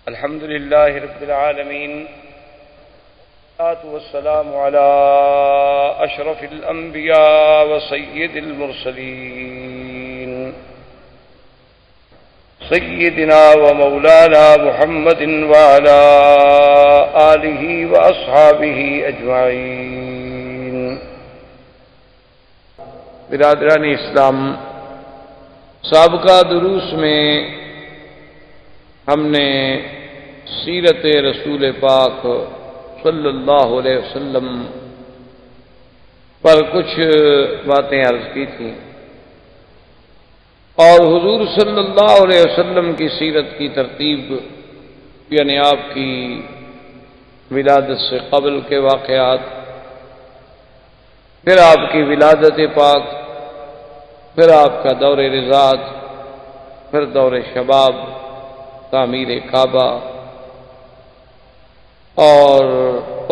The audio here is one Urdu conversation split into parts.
الحمد لله رب العالمين، والصلاة والسلام على أشرف الأنبياء وسيد المرسلين سيدنا ومولانا محمد وعلى آله وأصحابه أجمعين۔ برادران اسلام، سابقہ دروس میں ہم نے سیرت رسول پاک صلی اللہ علیہ وسلم پر کچھ باتیں عرض کی تھیں، اور حضور صلی اللہ علیہ وسلم کی سیرت کی ترتیب، یعنی آپ کی ولادت سے قبل کے واقعات، پھر آپ کی ولادت پاک، پھر آپ کا دور رضاعت، پھر دور شباب، تعمیر کعبہ، اور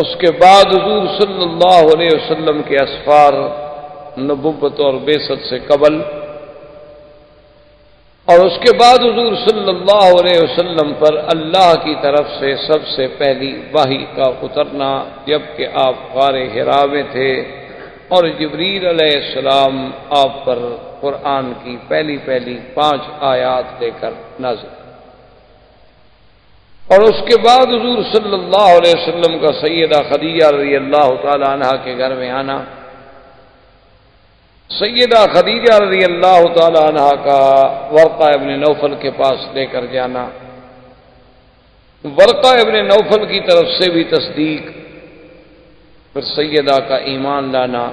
اس کے بعد حضور صلی اللہ علیہ وسلم کے اسفار، نبوت اور بعثت سے قبل، اور اس کے بعد حضور صلی اللہ علیہ وسلم پر اللہ کی طرف سے سب سے پہلی وحی کا اترنا، جبکہ آپ غار حرا میں تھے اور جبریل علیہ السلام آپ پر قرآن کی پہلی 5 آیات لے کر نازل، اور اس کے بعد حضور صلی اللہ علیہ وسلم کا سیدہ خدیجہ رضی اللہ تعالی عنہا کے گھر میں آنا، سیدہ خدیجہ رضی اللہ تعالی عنہا کا ورقہ ابن نوفل کے پاس لے کر جانا، ورقہ ابن نوفل کی طرف سے بھی تصدیق، پھر سیدہ کا ایمان لانا،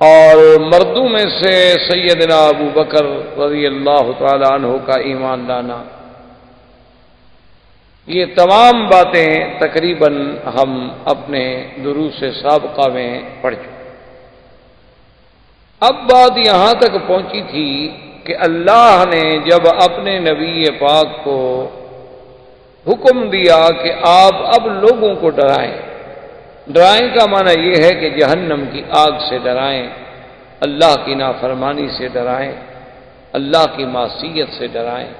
اور مردوں میں سے سیدنا ابو بکر رضی اللہ تعالی عنہ کا ایمان لانا، یہ تمام باتیں تقریباً ہم اپنے دروس سابقہ میں پڑھ چکے۔ اب بات یہاں تک پہنچی تھی کہ اللہ نے جب اپنے نبی پاک کو حکم دیا کہ آپ اب لوگوں کو ڈرائیں، ڈرائیں کا معنی یہ ہے کہ جہنم کی آگ سے ڈرائیں، اللہ کی نافرمانی سے ڈرائیں، اللہ کی معصیت سے ڈرائیں،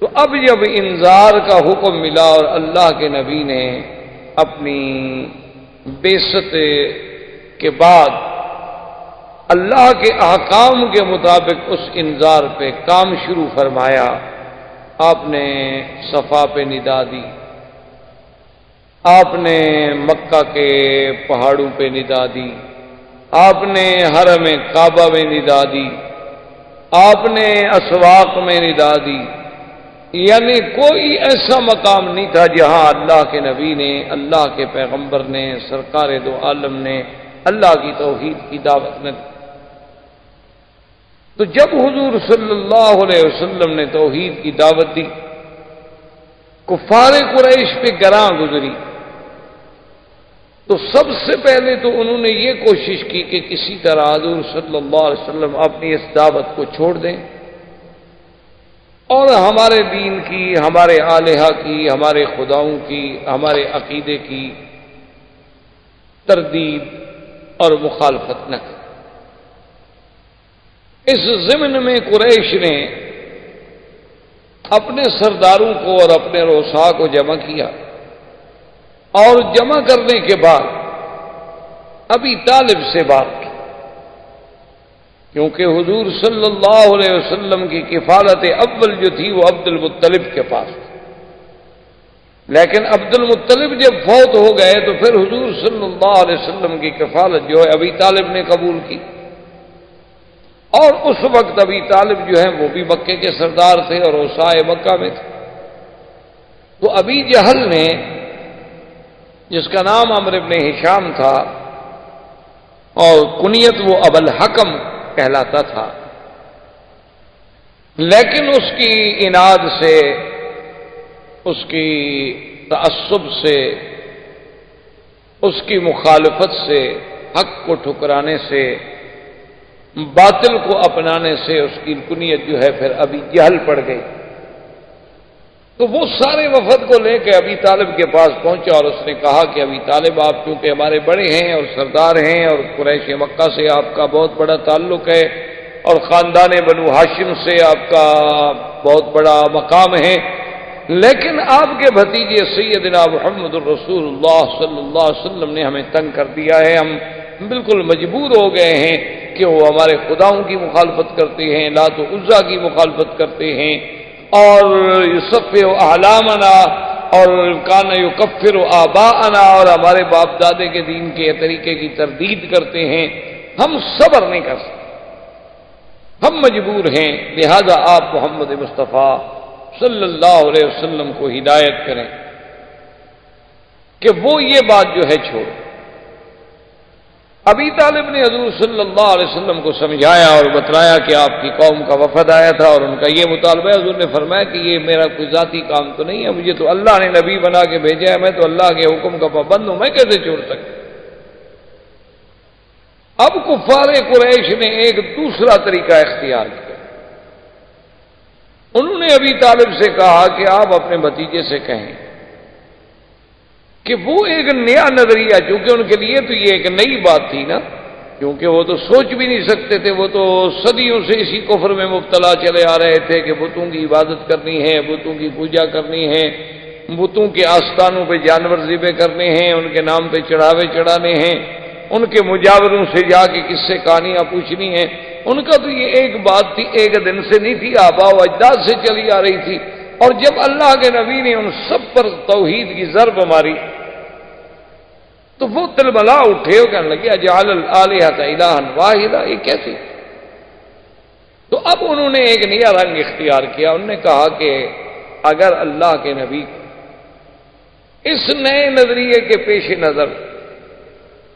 تو اب جب انذار کا حکم ملا اور اللہ کے نبی نے اپنی بعثت کے بعد اللہ کے احکام کے مطابق اس انذار پہ کام شروع فرمایا، آپ نے صفا پہ ندا دی، آپ نے مکہ کے پہاڑوں پہ ندا دی، آپ نے حرم کعبہ میں ندا دی، آپ نے اسواق میں ندا دی، یعنی کوئی ایسا مقام نہیں تھا جہاں اللہ کے نبی نے، اللہ کے پیغمبر نے، سرکار دو عالم نے اللہ کی توحید کی دعوت نہ دی۔ تو جب حضور صلی اللہ علیہ وسلم نے توحید کی دعوت دی، کفار قریش پہ گراں گزری، تو سب سے پہلے تو انہوں نے یہ کوشش کی کہ کسی طرح حضور صلی اللہ علیہ وسلم اپنی اس دعوت کو چھوڑ دیں اور ہمارے دین کی، ہمارے الہہ کی، ہمارے خداؤں کی، ہمارے عقیدے کی تردید اور مخالفت نہ کریں۔ اس ضمن میں قریش نے اپنے سرداروں کو اور اپنے رؤساء کو جمع کیا، اور جمع کرنے کے بعد ابی طالب سے بات کی، کیونکہ حضور صلی اللہ علیہ وسلم کی کفالت اول جو تھی وہ عبد المطلب کے پاس تھی، لیکن عبد المطلب جب فوت ہو گئے تو پھر حضور صلی اللہ علیہ وسلم کی کفالت جو ہے ابی طالب نے قبول کی، اور اس وقت ابی طالب جو ہیں وہ بھی مکے کے سردار تھے اور اوسائے مکہ میں تھے۔ تو ابی جہل نے، جس کا نام عمرو بن ہشام تھا اور کنیت وہ ابو الحکم کہلاتا تھا، لیکن اس کی عناد سے، اس کی تعصب سے، اس کی مخالفت سے، حق کو ٹھکرانے سے، باطل کو اپنانے سے اس کی کنیت جو ہے پھر ابی جہل پڑ گئی۔ تو وہ سارے وفد کو لے کے ابی طالب کے پاس پہنچا اور اس نے کہا کہ ابی طالب، آپ کیونکہ ہمارے بڑے ہیں اور سردار ہیں اور قریش مکہ سے آپ کا بہت بڑا تعلق ہے، اور خاندان بنو ہاشم سے آپ کا بہت بڑا مقام ہے، لیکن آپ کے بھتیجے سیدنا محمد الرسول اللہ صلی اللہ علیہ وسلم نے ہمیں تنگ کر دیا ہے، ہم بالکل مجبور ہو گئے ہیں کہ وہ ہمارے خداؤں کی مخالفت کرتے ہیں، لات و عزا کی مخالفت کرتے ہیں، اور یصفح احلامنا اور کان یکفر آباءنا، اور ہمارے باپ دادے کے دین کے طریقے کی تردید کرتے ہیں۔ ہم صبر نہیں کر سکتے، ہم مجبور ہیں، لہذا آپ محمد مصطفیٰ صلی اللہ علیہ وسلم کو ہدایت کریں کہ وہ یہ بات جو ہے چھوڑ۔ ابی طالب نے حضور صلی اللہ علیہ وسلم کو سمجھایا اور بتلایا کہ آپ کی قوم کا وفد آیا تھا اور ان کا یہ مطالبہ ہے۔ حضور نے فرمایا کہ یہ میرا کوئی ذاتی کام تو نہیں ہے، مجھے تو اللہ نے نبی بنا کے بھیجا ہے، میں تو اللہ کے حکم کا پابند ہوں، میں کیسے چھوڑ سکتا۔ اب کفار قریش نے ایک دوسرا طریقہ اختیار کیا، انہوں نے ابی طالب سے کہا کہ آپ اپنے بھتیجے سے کہیں کہ وہ ایک نیا نظریہ، چونکہ ان کے لیے تو یہ ایک نئی بات تھی نا، کیونکہ وہ تو سوچ بھی نہیں سکتے تھے، وہ تو صدیوں سے اسی کفر میں مبتلا چلے آ رہے تھے کہ بتوں کی عبادت کرنی ہے، بتوں کی پوجا کرنی ہے، بتوں کے آستانوں پہ جانور ذبح کرنے ہیں، ان کے نام پہ چڑھاوے چڑھانے ہیں، ان کے مجاوروں سے جا کے قصے کہانیاں پوچھنی ہیں۔ ان کا تو یہ ایک بات تھی، ایک دن سے نہیں تھی، آباء و اجداد سے چلی آ رہی تھی، اور جب اللہ کے نبی نے ان سب پر توحید کی ضرب ماری تو وہ تلملا اٹھے اور کہنے لگے اجعل الآلہۃ الہا واحدا، یہ کیسے؟ تو اب انہوں نے ایک نیا رنگ اختیار کیا، انہوں نے کہا کہ اگر اللہ کے نبی اس نئے نظریے کے پیش نظر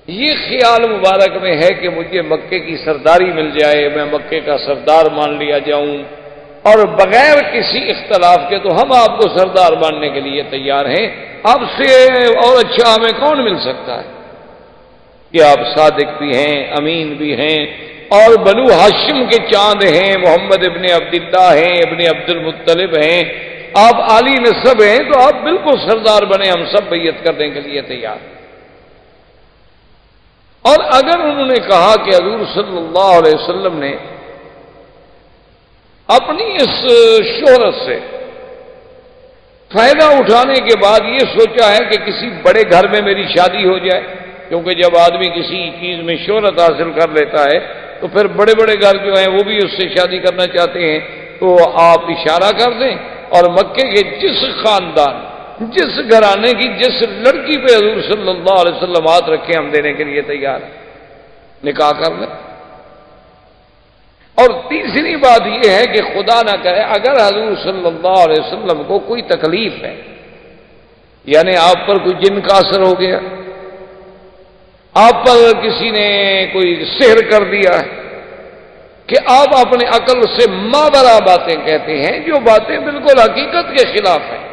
یہ خیال مبارک میں ہے کہ مجھے مکے کی سرداری مل جائے، میں مکے کا سردار مان لیا جاؤں، اور بغیر کسی اختلاف کے تو ہم آپ کو سردار ماننے کے لیے تیار ہیں، آپ سے اور اچھا ہمیں کون مل سکتا ہے کہ آپ صادق بھی ہیں، امین بھی ہیں، اور بنو ہاشم کے چاند ہیں، محمد ابن عبداللہ ہیں، ابن عبد المطلب ہیں، آپ عالی نسب ہیں، تو آپ بالکل سردار بنے، ہم سب بیعت کرنے کے لیے تیار۔ اور اگر انہوں نے کہا کہ حضور صلی اللہ علیہ وسلم نے اپنی اس شہرت سے فائدہ اٹھانے کے بعد یہ سوچا ہے کہ کسی بڑے گھر میں میری شادی ہو جائے، کیونکہ جب آدمی کسی چیز میں شہرت حاصل کر لیتا ہے تو پھر بڑے بڑے گھر جو ہیں وہ بھی اس سے شادی کرنا چاہتے ہیں، تو آپ اشارہ کر دیں اور مکے کے جس خاندان، جس گھرانے کی جس لڑکی پہ حضور صلی اللہ علیہ وسلم ہاتھ رکھے ہم دینے کے لیے تیار ہیں، نکاح کر لیں۔ اور تیسری بات یہ ہے کہ خدا نہ کرے اگر حضور صلی اللہ علیہ وسلم کو کوئی تکلیف ہے، یعنی آپ پر کوئی جن کا اثر ہو گیا، آپ پر کسی نے کوئی سحر کر دیا ہے، کہ آپ اپنے عقل سے ماورا باتیں کہتے ہیں جو باتیں بالکل حقیقت کے خلاف ہیں،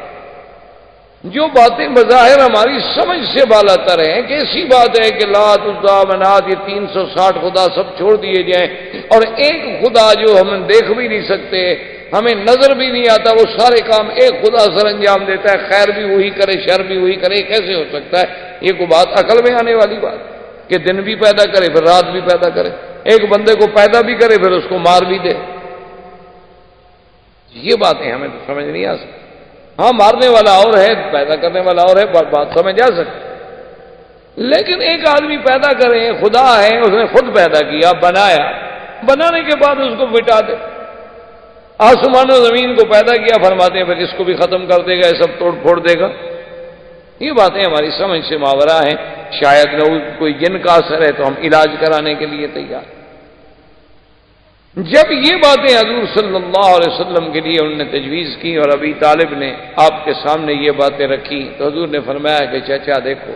جو باتیں بظاہر ہماری سمجھ سے بالاتر ہیں، کہ ایسی بات ہے کہ لات عزا منات یہ 360 خدا سب چھوڑ دیے جائیں، اور ایک خدا جو ہم دیکھ بھی نہیں سکتے، ہمیں نظر بھی نہیں آتا، وہ سارے کام ایک خدا سر انجام دیتا ہے، خیر بھی وہی کرے شر بھی وہی کرے، کیسے ہو سکتا ہے؟ یہ کوئی بات عقل میں آنے والی بات کہ دن بھی پیدا کرے پھر رات بھی پیدا کرے، ایک بندے کو پیدا بھی کرے پھر اس کو مار بھی دے، یہ باتیں ہمیں تو سمجھ نہیں آ سکتی۔ ہاں مارنے والا اور ہے، پیدا کرنے والا اور ہے، بات سمجھ آ سکتی، لیکن ایک آدمی پیدا کرے، خدا ہے، اس نے خود پیدا کیا، بنایا، بنانے کے بعد اس کو مٹا دے، آسمان و زمین کو پیدا کیا، فرماتے ہیں پھر اس کو بھی ختم کر دے گا، یہ سب توڑ پھوڑ دے گا، یہ باتیں ہماری سمجھ سے ماورا ہیں، شاید نہ کوئی جن کا اثر ہے تو ہم علاج کرانے کے لیے تیار۔ جب یہ باتیں حضور صلی اللہ علیہ وسلم کے لیے انہوں نے تجویز کی اور ابی طالب نے آپ کے سامنے یہ باتیں رکھی، تو حضور نے فرمایا کہ چچا دیکھو،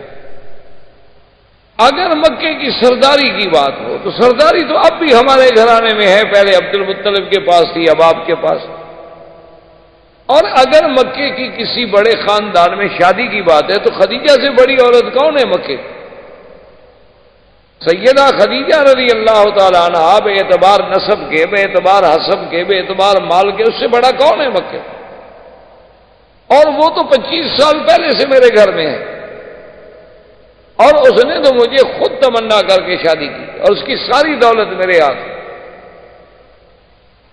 اگر مکے کی سرداری کی بات ہو تو سرداری تو اب بھی ہمارے گھرانے میں ہے، پہلے عبد المطلب کے پاس تھی، اب آپ کے پاس، اور اگر مکے کی کسی بڑے خاندان میں شادی کی بات ہے تو خدیجہ سے بڑی عورت کون ہے مکے؟ سیدہ خدیجہ رضی اللہ تعالی عنہ، بے اعتبار نسب کے، بے اعتبار حسب کے، بے اعتبار مال کے، اس سے بڑا کون ہے مکے؟ اور وہ تو 25 سال پہلے سے میرے گھر میں ہے، اور اس نے تو مجھے خود تمنا کر کے شادی کی، اور اس کی ساری دولت میرے ہاتھ،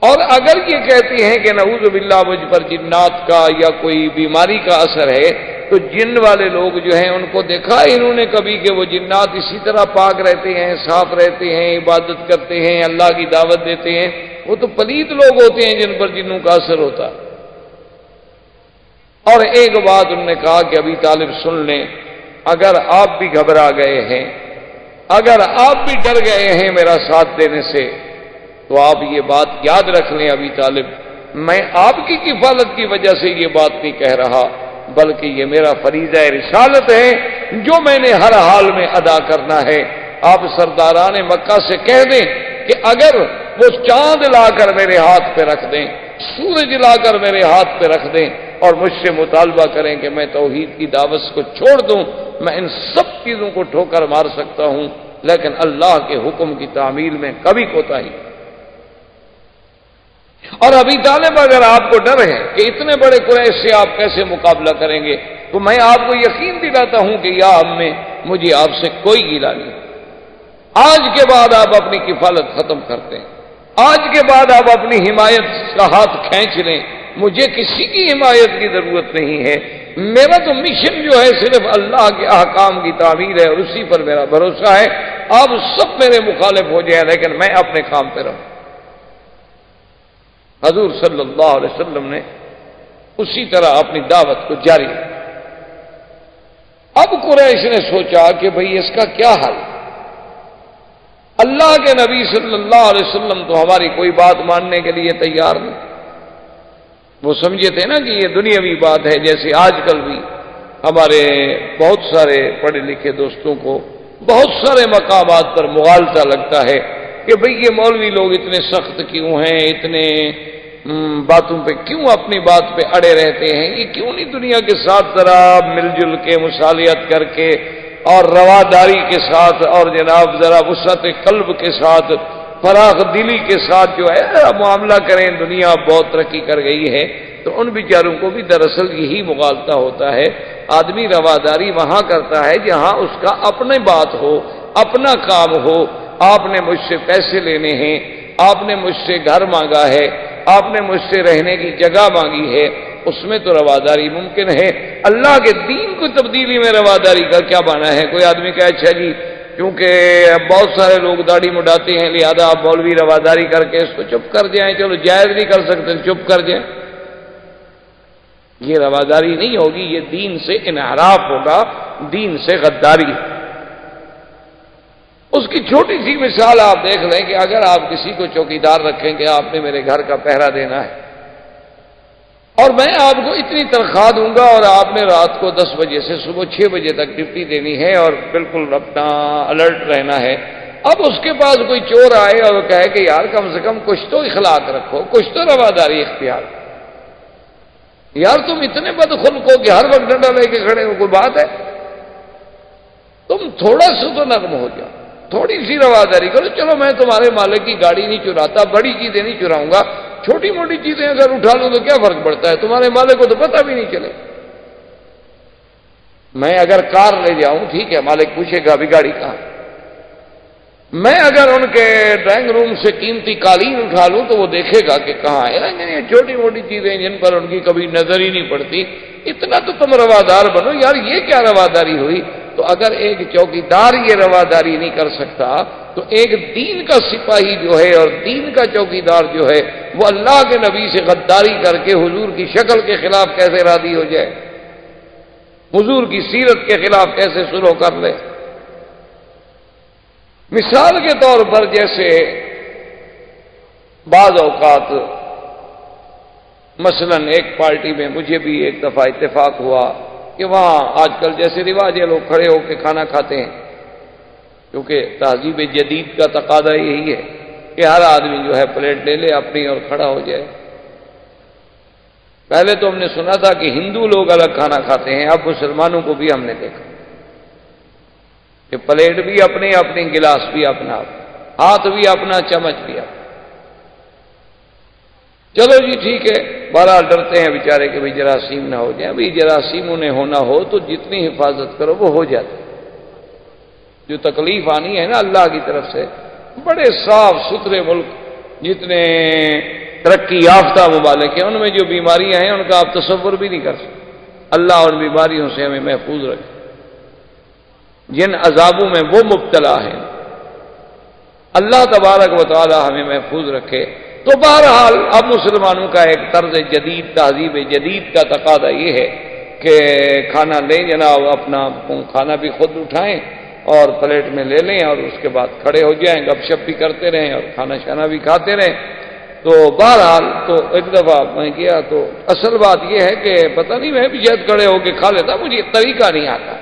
اور اگر یہ کہتی ہیں کہ نعوذ باللہ مجھ پر جنات کا یا کوئی بیماری کا اثر ہے، تو جن والے لوگ جو ہیں ان کو دیکھا انہوں نے کبھی کہ وہ جنات اسی طرح پاک رہتے ہیں، صاف رہتے ہیں، عبادت کرتے ہیں، اللہ کی دعوت دیتے ہیں؟ وہ تو پلید لوگ ہوتے ہیں جن پر جنوں کا اثر ہوتا۔ اور ایک بات انہوں نے کہا کہ ابی طالب سن لیں، اگر آپ بھی گھبرا گئے ہیں، اگر آپ بھی ڈر گئے ہیں میرا ساتھ دینے سے، تو آپ یہ بات یاد رکھ لیں ابی طالب، میں آپ کی کفالت کی وجہ سے یہ بات نہیں کہہ رہا، بلکہ یہ میرا فریضہ رسالت ہے جو میں نے ہر حال میں ادا کرنا ہے۔ آپ سرداران مکہ سے کہہ دیں کہ اگر وہ چاند لا کر میرے ہاتھ پہ رکھ دیں، سورج لا کر میرے ہاتھ پہ رکھ دیں اور مجھ سے مطالبہ کریں کہ میں توحید کی دعوت کو چھوڑ دوں، میں ان سب چیزوں کو ٹھوکر مار سکتا ہوں، لیکن اللہ کے حکم کی تعمیل میں کبھی کوتاہی۔ اور ابی طالب اگر آپ کو ڈر ہے کہ اتنے بڑے قریش سے آپ کیسے مقابلہ کریں گے، تو میں آپ کو یقین دلاتا ہوں کہ یا امّے مجھے آپ سے کوئی گیلا نہیں۔ آج کے بعد آپ اپنی کفالت ختم کرتے ہیں، آج کے بعد آپ اپنی حمایت کا ہاتھ کھینچ لیں، مجھے کسی کی حمایت کی ضرورت نہیں ہے، میرا تو مشن جو ہے صرف اللہ کے احکام کی تعمیل ہے اور اسی پر میرا بھروسہ ہے، آپ سب میرے مخالف ہو جائیں لیکن میں اپنے کام پہ رہوں۔ حضور صلی اللہ علیہ وسلم نے اسی طرح اپنی دعوت کو جاری رکھا۔ اب قریش نے سوچا کہ بھئی اس کا کیا حل؟ اللہ کے نبی صلی اللہ علیہ وسلم تو ہماری کوئی بات ماننے کے لیے تیار نہیں، وہ سمجھے تھے نا کہ یہ دنیاوی بات ہے، جیسے آج کل بھی ہمارے بہت سارے پڑھے لکھے دوستوں کو بہت سارے مقامات پر مغالطہ لگتا ہے کہ بھئی یہ مولوی لوگ اتنے سخت کیوں ہیں، اتنے باتوں پہ کیوں اپنی بات پہ اڑے رہتے ہیں، یہ کیوں نہیں دنیا کے ساتھ ذرا مل جل کے مصالحت کر کے اور رواداری کے ساتھ اور جناب ذرا وسعت قلب کے ساتھ فراخ دلی کے ساتھ جو ہے معاملہ کریں، دنیا بہت ترقی کر گئی ہے۔ تو ان بیچاروں کو بھی دراصل یہی مغالطہ ہوتا ہے، آدمی رواداری وہاں کرتا ہے جہاں اس کا اپنی بات ہو، اپنا کام ہو۔ آپ نے مجھ سے پیسے لینے ہیں، آپ نے مجھ سے گھر مانگا ہے، آپ نے مجھ سے رہنے کی جگہ مانگی ہے، اس میں تو رواداری ممکن ہے۔ اللہ کے دین کو تبدیلی میں رواداری کا کیا معنی ہے؟ کوئی آدمی کہے اچھا جی کیونکہ بہت سارے لوگ داڑھی مڈاتے ہیں لہذا آپ مولوی رواداری کر کے اس کو چپ کر جائیں، چلو جائز نہیں کر سکتے چپ کر جائیں، یہ رواداری نہیں ہوگی، یہ دین سے انحراف ہوگا، دین سے غداری۔ اس کی چھوٹی سی مثال آپ دیکھ لیں کہ اگر آپ کسی کو چوکیدار رکھیں کہ آپ نے میرے گھر کا پہرا دینا ہے اور میں آپ کو اتنی تنخواہ دوں گا اور آپ نے رات کو 10 بجے سے صبح 6 بجے تک ڈیوٹی دینی ہے اور بالکل اپنا الرٹ رہنا ہے، اب اس کے پاس کوئی چور آئے اور کہے کہ یار کم سے کم کچھ تو اخلاق رکھو، کچھ تو رواداری اختیار، یار تم اتنے بدخلق ہو کہ ہر وقت ڈنڈا لے کے کھڑے ہو، کوئی بات ہے؟ تم تھوڑا سا تو نرم ہو جاؤ، تھوڑی سی رواداری کرو، چلو میں تمہارے مالک کی گاڑی نہیں چراتا، بڑی چیزیں نہیں چراؤں گا، چھوٹی موٹی چیزیں اگر اٹھا لوں تو کیا فرق پڑتا ہے، تمہارے مالک کو تو پتہ بھی نہیں چلے۔ میں اگر کار لے جاؤں ٹھیک ہے، مالک پوچھے گا ابھی گاڑی کہاں، میں اگر ان کے ڈرائنگ روم سے قیمتی قالین اٹھا لوں تو وہ دیکھے گا کہ کہاں ہے، یہ چھوٹی موٹی چیزیں جن پر ان کی کبھی نظر ہی نہیں پڑتی، اتنا تو تم روادار بنو یار، یہ کیا رواداری ہوئی؟ تو اگر ایک چوکیدار یہ رواداری نہیں کر سکتا تو ایک دین کا سپاہی جو ہے اور دین کا چوکیدار جو ہے وہ اللہ کے نبی سے غداری کر کے حضور کی شکل کے خلاف کیسے راضی ہو جائے، حضور کی سیرت کے خلاف کیسے سلو کر لے؟ مثال کے طور پر جیسے بعض اوقات مثلا ایک پارٹی میں مجھے بھی ایک دفعہ اتفاق ہوا کہ وہاں آج کل جیسے رواج ہے لوگ کھڑے ہو کے کھانا کھاتے ہیں، کیونکہ تہذیب جدید کا تقاضا یہی ہے کہ ہر آدمی جو ہے پلیٹ لے لے اپنی اور کھڑا ہو جائے۔ پہلے تو ہم نے سنا تھا کہ ہندو لوگ الگ کھانا کھاتے ہیں، اب مسلمانوں کو بھی ہم نے دیکھا کہ پلیٹ بھی اپنی اپنی، گلاس بھی اپنا، ہاتھ بھی اپنا، چمچ بھی اپنا۔ چلو جی ٹھیک ہے، بہرحال ڈرتے ہیں بیچارے کہ بھائی جراثیم نہ ہو جائیں، بھائی جراثیم انہیں ہونا ہو تو جتنی حفاظت کرو وہ ہو جاتی، جو تکلیف آنی ہے نا اللہ کی طرف سے، بڑے صاف ستھرے ملک جتنے ترقی یافتہ ممالک ہیں، ان میں جو بیماریاں ہیں ان کا آپ تصور بھی نہیں کر سکتے۔ اللہ ان بیماریوں سے ہمیں محفوظ رکھے، جن عذابوں میں وہ مبتلا ہیں اللہ تبارک و تعالی ہمیں محفوظ رکھے۔ تو بہرحال اب مسلمانوں کا ایک طرز جدید، تہذیب جدید کا تقاضا یہ ہے کہ کھانا لیں جناب، اپنا کھانا بھی خود اٹھائیں اور پلیٹ میں لے لیں اور اس کے بعد کھڑے ہو جائیں، گپ شپ بھی کرتے رہیں اور کھانا شانا بھی کھاتے رہیں۔ تو بہرحال تو ایک دفعہ میں کیا تو اصل بات یہ ہے کہ پتہ نہیں میں بھی شاید کھڑے ہو کے کھا لیتا، مجھے طریقہ نہیں آتا۔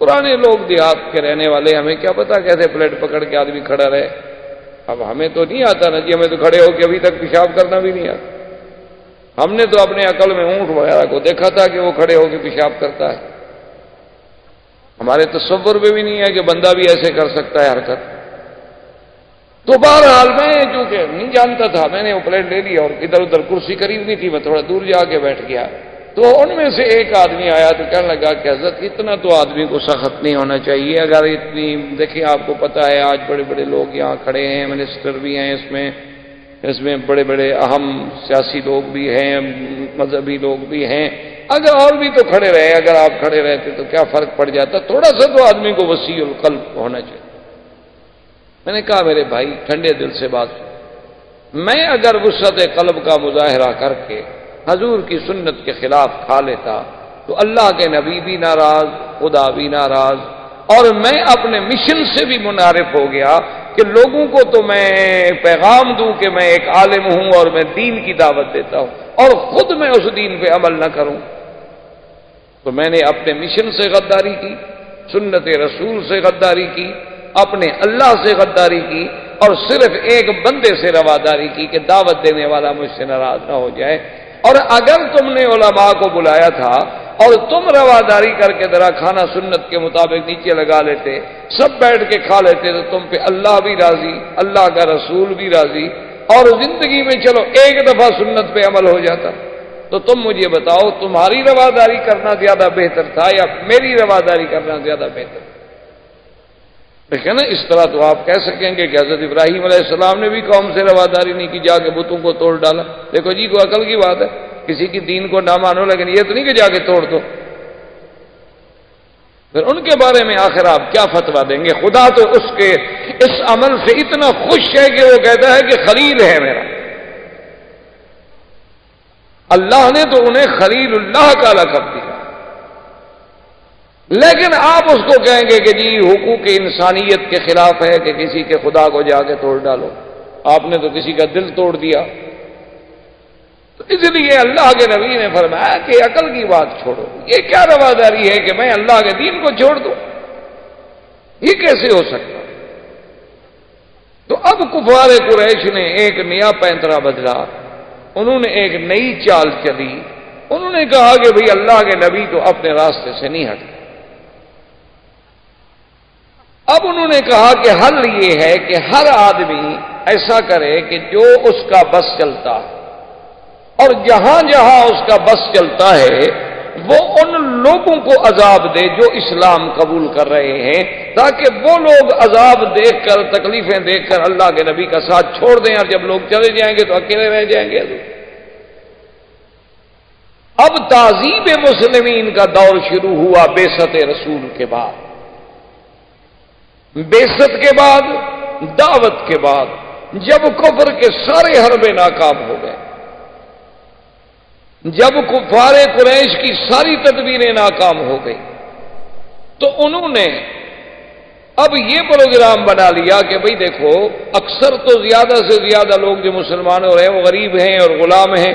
پرانے لوگ دیہات کے رہنے والے، ہمیں کیا پتا کیسے پلیٹ پکڑ کے آدمی کھڑا رہے۔ اب ہمیں تو نہیں آتا نا جی، ہمیں تو کھڑے ہو کے ابھی تک پیشاب کرنا بھی نہیں آتا۔ ہم نے تو اپنے عقل میں اونٹ وغیرہ کو دیکھا تھا کہ وہ کھڑے ہو کے پیشاب کرتا ہے، ہمارے تصور میں بھی نہیں ہے کہ بندہ بھی ایسے کر سکتا ہے حرکت۔ تو بہرحال میں چونکہ نہیں جانتا تھا، میں نے وہ پلیٹ لے لی اور ادھر ادھر کرسی قریب نہیں تھی، میں تھوڑا دور جا کے بیٹھ گیا۔ تو ان میں سے ایک آدمی آیا تو کہنے لگا کہ حضرت اتنا تو آدمی کو سخت نہیں ہونا چاہیے، اگر اتنی دیکھیں آپ کو پتہ ہے آج بڑے بڑے لوگ یہاں کھڑے ہیں، منسٹر بھی ہیں اس میں بڑے بڑے اہم سیاسی لوگ بھی ہیں، مذہبی لوگ بھی ہیں، اگر اور بھی تو کھڑے رہے، اگر آپ کھڑے رہتے تو کیا فرق پڑ جاتا، تھوڑا سا تو آدمی کو وسیع القلب ہونا چاہیے۔ میں نے کہا میرے بھائی ٹھنڈے دل سے بات سن، میں اگر وسعت قلب کا مظاہرہ کر کے حضور کی سنت کے خلاف کھا لیتا تو اللہ کے نبی بھی ناراض، خدا بھی ناراض، اور میں اپنے مشن سے بھی منحرف ہو گیا کہ لوگوں کو تو میں پیغام دوں کہ میں ایک عالم ہوں اور میں دین کی دعوت دیتا ہوں اور خود میں اس دین پہ عمل نہ کروں۔ تو میں نے اپنے مشن سے غداری کی، سنت رسول سے غداری کی، اپنے اللہ سے غداری کی، اور صرف ایک بندے سے رواداری کی کہ دعوت دینے والا مجھ سے ناراض نہ ہو جائے۔ اور اگر تم نے علماء کو بلایا تھا اور تم رواداری کر کے ذرا کھانا سنت کے مطابق نیچے لگا لیتے، سب بیٹھ کے کھا لیتے، تو تم پہ اللہ بھی راضی، اللہ کا رسول بھی راضی، اور زندگی میں چلو ایک دفعہ سنت پہ عمل ہو جاتا۔ تو تم مجھے بتاؤ تمہاری رواداری کرنا زیادہ بہتر تھا یا میری رواداری کرنا زیادہ بہتر تھا؟ دیکھیں نا، اس طرح تو آپ کہہ سکیں گے کہ حضرت ابراہیم علیہ السلام نے بھی قوم سے رواداری نہیں کی، جا کے بتوں کو توڑ ڈالا۔ دیکھو جی، کوئی عقل کی بات ہے، کسی کی دین کو نہ مانو، لیکن یہ تو نہیں کہ جا کے توڑ دو۔ پھر ان کے بارے میں آخر آپ کیا فتویٰ دیں گے؟ خدا تو اس کے اس عمل سے اتنا خوش ہے کہ وہ کہتا ہے کہ خلیل ہے میرا۔ اللہ نے تو انہیں خلیل اللہ کا لقب دیا، لیکن آپ اس کو کہیں گے کہ جی حقوق انسانیت کے خلاف ہے کہ کسی کے خدا کو جا کے توڑ ڈالو، آپ نے تو کسی کا دل توڑ دیا۔ تو اس لیے اللہ کے نبی نے فرمایا کہ عقل کی بات چھوڑو، یہ کیا رواداری ہے کہ میں اللہ کے دین کو چھوڑ دوں؟ یہ کیسے ہو سکتا؟ تو اب کفار قریش نے ایک نیا پینترا بدلا، انہوں نے ایک نئی چال چلی، انہوں نے کہا کہ بھئی اللہ کے نبی تو اپنے راستے سے نہیں ہٹتے۔ اب انہوں نے کہا کہ حل یہ ہے کہ ہر آدمی ایسا کرے کہ جو اس کا بس چلتا ہے، اور جہاں جہاں اس کا بس چلتا ہے وہ ان لوگوں کو عذاب دے جو اسلام قبول کر رہے ہیں، تاکہ وہ لوگ عذاب دیکھ کر، تکلیفیں دیکھ کر اللہ کے نبی کا ساتھ چھوڑ دیں، اور جب لوگ چلے جائیں گے تو اکیلے رہ جائیں گے۔ اب تعذیب مسلمین کا دور شروع ہوا بعثت رسول کے بعد، بعثت کے بعد، دعوت کے بعد، جب کفر کے سارے حربے ناکام ہو گئے، جب کفار قریش کی ساری تدبیریں ناکام ہو گئی، تو انہوں نے اب یہ پروگرام بنا لیا کہ بھئی دیکھو، اکثر تو زیادہ سے زیادہ لوگ جو مسلمان ہو رہے ہیں وہ غریب ہیں اور غلام ہیں،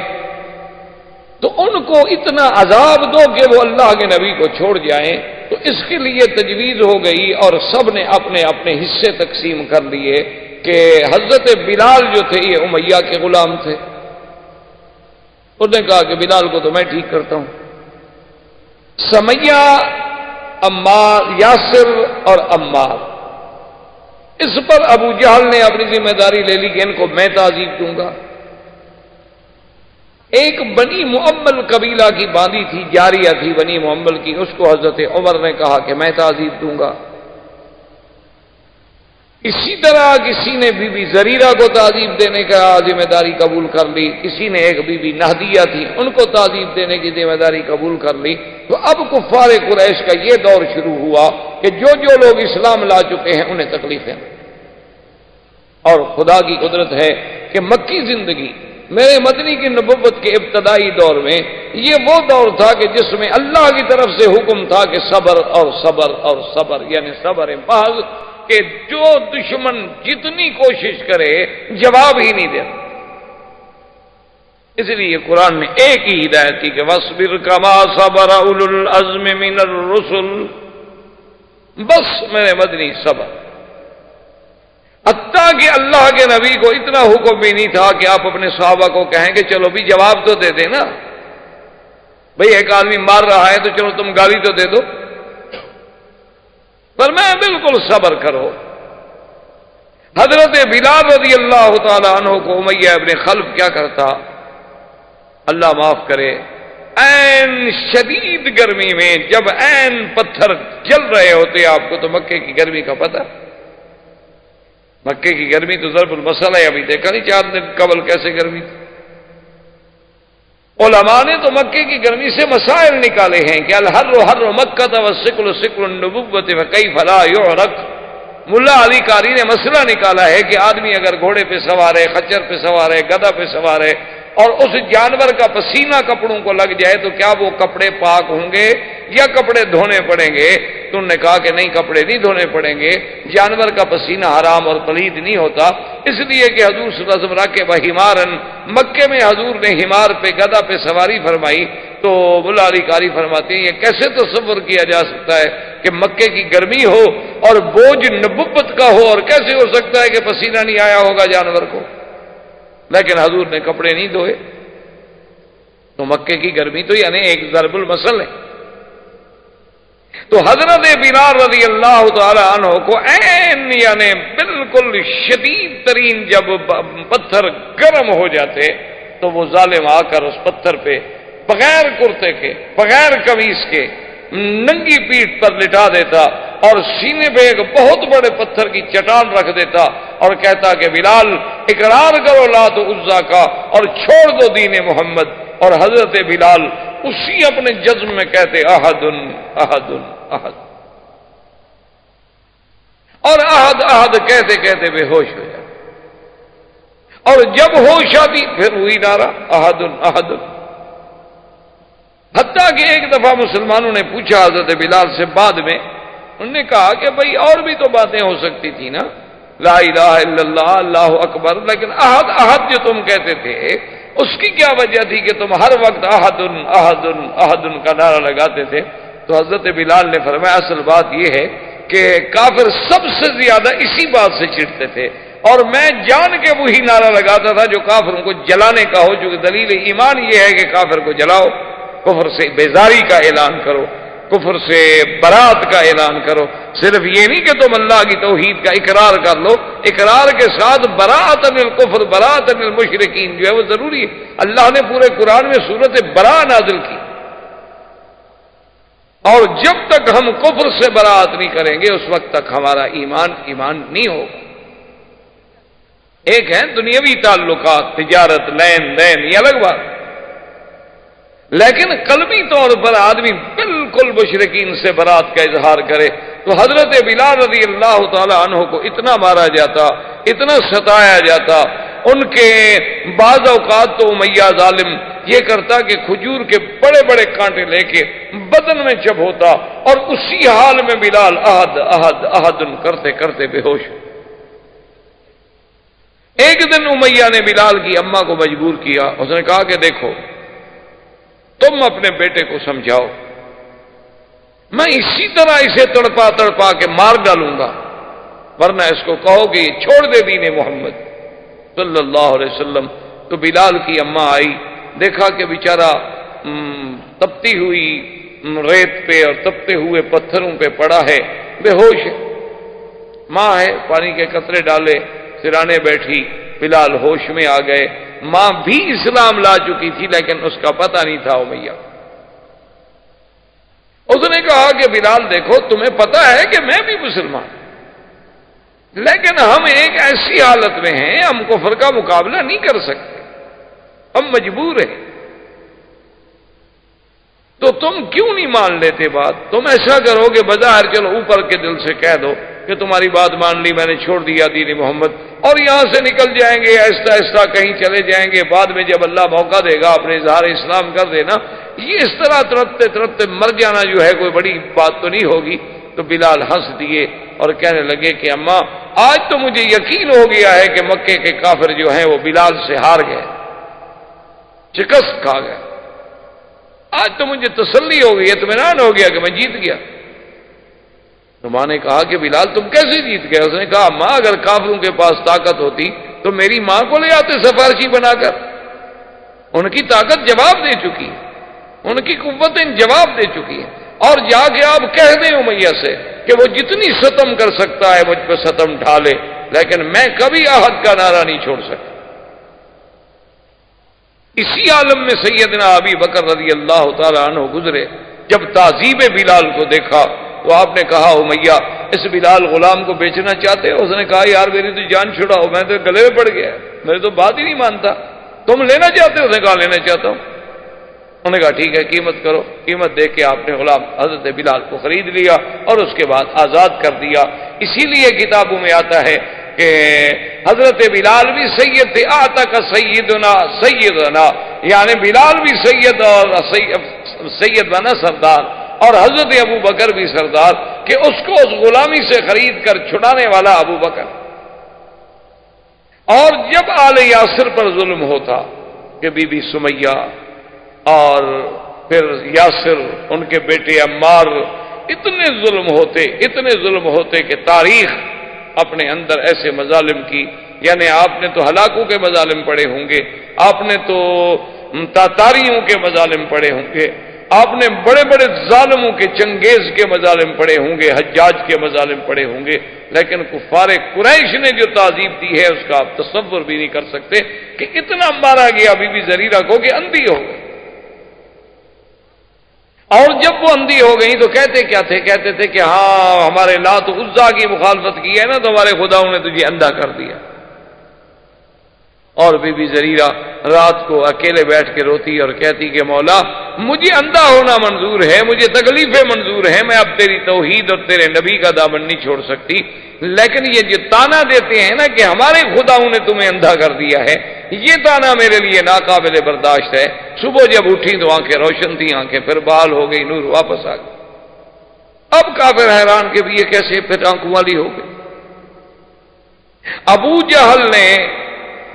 تو ان کو اتنا عذاب دو کہ وہ اللہ کے نبی کو چھوڑ جائیں۔ تو اس کے لیے تجویز ہو گئی اور سب نے اپنے اپنے حصے تقسیم کر لیے کہ حضرت بلال جو تھے یہ امیہ کے غلام تھے، انہوں نے کہا کہ بلال کو تو میں ٹھیک کرتا ہوں۔ سمیہ، عمار، یاسر اور عمار، اس پر ابو جہل نے اپنی ذمہ داری لے لی کہ ان کو میں تعذیب دوں گا۔ ایک بنی معمل قبیلہ کی باندھی تھی، جاریہ تھی بنی معمل کی، اس کو حضرت عمر نے کہا کہ میں تعذیب دوں گا۔ اسی طرح کسی نے بی بی زریرہ کو تعذیب دینے کا ذمہ داری قبول کر لی، کسی نے ایک بی بی نہدیہ تھی ان کو تعذیب دینے کی ذمہ داری قبول کر لی۔ تو اب کفار قریش کا یہ دور شروع ہوا کہ جو لوگ اسلام لا چکے ہیں انہیں تکلیفیں۔ اور خدا کی قدرت ہے کہ مکی زندگی میرے مدنی کی نبوت کے ابتدائی دور میں یہ وہ دور تھا کہ جس میں اللہ کی طرف سے حکم تھا کہ صبر اور صبر اور صبر، یعنی صبر محض، کہ جو دشمن جتنی کوشش کرے جواب ہی نہیں دیتا۔ اس لیے قرآن نے ایک ہی ہدایت کی کہ وَاصْبِرْ كَمَا صَبَرَ أُولُو الْعَزْمِ مِنَ الرُّسُلِ، بس میرے مدنی صبر۔ حتیٰ کہ اللہ کے نبی کو اتنا حکم بھی نہیں تھا کہ آپ اپنے صحابہ کو کہیں کہ چلو بھی جواب تو دے دیں نا، بھئی ایک آدمی مار رہا ہے تو چلو تم گالی تو دے دو، پر میں بالکل صبر کرو۔ حضرت بلال رضی اللہ تعالی عنہ کو امیہ ابن خلف کیا کرتا، اللہ معاف کرے، عین شدید گرمی میں جب عین پتھر جل رہے ہوتے، آپ کو تو مکے کی گرمی کا پتہ، مکے کی گرمی تو ضرب المثل ہے، ابھی دیکھا نہیں 4 دن قبل کیسے گرمی تھی۔ علماء نے تو مکے کی گرمی سے مسائل نکالے ہیں کہ الحر حر مکہ والسکل سکل النبوۃ فکیف لا یعرق۔ ملا علی قاری نے مسئلہ نکالا ہے کہ آدمی اگر گھوڑے پہ سوار ہے، خچر پہ سوار ہے، گدھا پہ سوار ہے، اور اس جانور کا پسینہ کپڑوں کو لگ جائے تو کیا وہ کپڑے پاک ہوں گے یا کپڑے دھونے پڑیں گے؟ تو انہوں نے کہا کہ نہیں، کپڑے نہیں دھونے پڑیں گے، جانور کا پسینہ حرام اور پلید نہیں ہوتا، اس لیے کہ حضور صلی اللہ علیہ وسلم راکب حمارن، مکے میں حضور نے حمار پہ، گدھا پہ سواری فرمائی۔ تو ملا علی قاری فرماتے ہیں یہ کیسے تصور کیا جا سکتا ہے کہ مکے کی گرمی ہو اور بوجھ نبوت کا ہو، اور کیسے ہو سکتا ہے کہ پسینہ نہیں آیا ہوگا جانور کو؟ لیکن حضور نے کپڑے نہیں دھوئے۔ تو مکے کی گرمی تو یعنی ایک ضرب المثل ہے۔ تو حضرت بلال رضی اللہ تعالی عنہ کو عین یعنی بالکل شدید ترین جب پتھر گرم ہو جاتے تو وہ ظالم آ کر اس پتھر پہ بغیر کرتے کے، بغیر قمیص کے، ننگی پیٹھ پر لٹا دیتا اور سینے پہ ایک بہت بڑے پتھر کی چٹان رکھ دیتا اور کہتا کہ بلال اقرار کرو لات عزا کا اور چھوڑ دو دین محمد۔ اور حضرت بلال اسی اپنے جزم میں کہتے احد احد احد، اور احد احد کہتے کہتے بے ہوش ہو جاتے، اور جب ہوش آتی پھر وہی نعرہ احد احد۔ حتیٰ کہ ایک دفعہ مسلمانوں نے پوچھا حضرت بلال سے بعد میں، انہوں نے کہا کہ بھئی اور بھی تو باتیں ہو سکتی تھی نا، لا الہ الا اللہ، اللہ اکبر، لیکن احد احد جو تم کہتے تھے اس کی کیا وجہ تھی کہ تم ہر وقت احد احد احد کا نعرہ لگاتے تھے؟ تو حضرت بلال نے فرمایا اصل بات یہ ہے کہ کافر سب سے زیادہ اسی بات سے چڑھتے تھے، اور میں جان کے وہی نعرہ لگاتا تھا جو کافروں کو جلانے کا ہو، جو دلیل ایمان یہ ہے کہ کافر کو جلاؤ، کفر سے بیزاری کا اعلان کرو، کفر سے برات کا اعلان کرو۔ صرف یہ نہیں کہ تم اللہ کی توحید کا اقرار کر لو، اقرار کے ساتھ براءۃ من الکفر، براءۃ من المشرکین جو ہے وہ ضروری ہے۔ اللہ نے پورے قرآن میں سورۃ براء نازل کی، اور جب تک ہم کفر سے براءت نہیں کریں گے اس وقت تک ہمارا ایمان نہیں ہوگا۔ ایک ہے دنیاوی تعلقات، تجارت، لین دین، یہ الگ بات، لیکن قلبی طور پر آدمی بالکل مشرکین سے برات کا اظہار کرے۔ تو حضرت بلال رضی اللہ تعالی عنہ کو اتنا مارا جاتا، اتنا ستایا جاتا، ان کے بعض اوقات تو امیہ ظالم یہ کرتا کہ کھجور کے بڑے بڑے کانٹے لے کے بدن میں چب ہوتا، اور اسی حال میں بلال احد احد احد کرتے کرتے بے ہوش۔ ایک دن امیہ نے بلال کی اماں کو مجبور کیا، اس نے کہا کہ دیکھو تم اپنے بیٹے کو سمجھاؤ، میں اسی طرح اسے تڑپا تڑپا کے مار ڈالوں گا، ورنہ اس کو کہو کہ یہ چھوڑ دے دین محمد صلی اللہ علیہ وسلم۔ تو بلال کی اماں آئی، دیکھا کہ بیچارہ تپتی ہوئی ریت پہ اور تپتے ہوئے پتھروں پہ پڑا ہے، بے ہوش ہے، ماں ہے، پانی کے قطرے ڈالے، سرانے بیٹھی، بلال ہوش میں آ گئے۔ ماں بھی اسلام لا چکی تھی لیکن اس کا پتہ نہیں تھا امیہ۔ اس نے کہا کہ بلال دیکھو تمہیں پتہ ہے کہ میں بھی مسلمان، لیکن ہم ایک ایسی حالت میں ہیں ہم کفر کا مقابلہ نہیں کر سکتے، ہم مجبور ہیں۔ تو تم کیوں نہیں مان لیتے بات؟ تم ایسا کرو کہ بظاہر چلو اوپر کے دل سے کہہ دو کہ تمہاری بات مان لی، میں نے چھوڑ دیا دین محمد، اور یہاں سے نکل جائیں گے آہستہ آہستہ کہیں چلے جائیں گے، بعد میں جب اللہ موقع دے گا اپنے اظہار اسلام کر دینا۔ یہ اس طرح ترتے ترتے مر جانا جو ہے کوئی بڑی بات تو نہیں ہوگی۔ تو بلال ہنس دیے اور کہنے لگے کہ اماں آج تو مجھے یقین ہو گیا ہے کہ مکے کے کافر جو ہیں وہ بلال سے ہار گئے، شکست کھا گئے، آج تو مجھے تسلی ہو گئی، اطمینان ہو گیا کہ میں جیت گیا۔ تو ماں نے کہا کہ بلال تم کیسے جیت گئے؟ اس نے کہا ماں اگر کافروں کے پاس طاقت ہوتی تو میری ماں کو لے آتے سفارشی بنا کر، ان کی طاقت جواب دے چکی ہے، ان کی قوتیں جواب دے چکی ہیں، اور جا کے آپ کہہ دیں امیہ سے کہ وہ جتنی ستم کر سکتا ہے مجھ پہ ستم ڈھالے، لیکن میں کبھی آہد کا نعرہ نہیں چھوڑ سکتا۔ اسی عالم میں سیدنا ابی بکر رضی اللہ تعالی عنہ گزرے، جب تعذیب بلال کو دیکھا تو آپ نے کہا امیہ اس بلال غلام کو بیچنا چاہتے ہو؟ اس نے کہا یار میری تو جان چھڑاؤ، میں تو گلے میں پڑ گیا، میری تو بات ہی نہیں مانتا، تم لینا چاہتے ہو؟ اس نے کہا لینا چاہتا ہوں۔ انہوں نے کہا ٹھیک ہے قیمت کرو۔ قیمت دے کے آپ نے غلام حضرت بلال کو خرید لیا اور اس کے بعد آزاد کر دیا۔ اسی لیے کتابوں میں آتا ہے کہ حضرت بلال بھی سید تھے، آتا کا سیدنا یعنی بلال بھی سید اور سید بنا سردار، اور حضرت ابو بکر بھی سردار، کہ اس کو اس غلامی سے خرید کر چھڑانے والا ابو بکر۔ اور جب آل یاسر پر ظلم ہوتا کہ بی بی سمیہ اور پھر یاسر ان کے بیٹے عمار، اتنے ظلم ہوتے کہ تاریخ اپنے اندر ایسے مظالم کی، یعنی آپ نے تو ہلاکوں کے مظالم پڑے ہوں گے، آپ نے تو تاتاریوں کے مظالم پڑے ہوں گے، آپ نے بڑے بڑے ظالموں کے چنگیز کے مظالم پڑے ہوں گے، حجاج کے مظالم پڑے ہوں گے، لیکن کفار قریش نے جو تعذیب دی ہے اس کا آپ تصور بھی نہیں کر سکتے کہ اتنا مارا گیا بی بی زریرہ کو کہ اندھی ہو گئی۔ اور جب وہ اندھی ہو گئی تو کہتے کیا تھے؟ کہتے تھے کہ ہاں ہمارے لات و عزا کی مخالفت کی ہے نا تو ہمارے خداؤں نے تجھے اندھا کر دیا۔ اور بی بی زریرہ رات کو اکیلے بیٹھ کے روتی اور کہتی کہ مولا مجھے اندھا ہونا منظور ہے، مجھے تکلیفیں منظور ہیں، میں اب تیری توحید اور تیرے نبی کا دامن نہیں چھوڑ سکتی، لیکن یہ جو تانا دیتے ہیں نا کہ ہمارے خداؤں نے تمہیں اندھا کر دیا ہے، یہ تانا میرے لیے ناقابل برداشت ہے۔ صبح جب اٹھی تو آنکھیں روشن تھیں، آنکھیں پھر بحال ہو گئی، نور واپس آ گئی۔ اب کافر حیران کہ یہ کیسے پھر آنکھوں والی ہو گئی۔ ابو جہل نے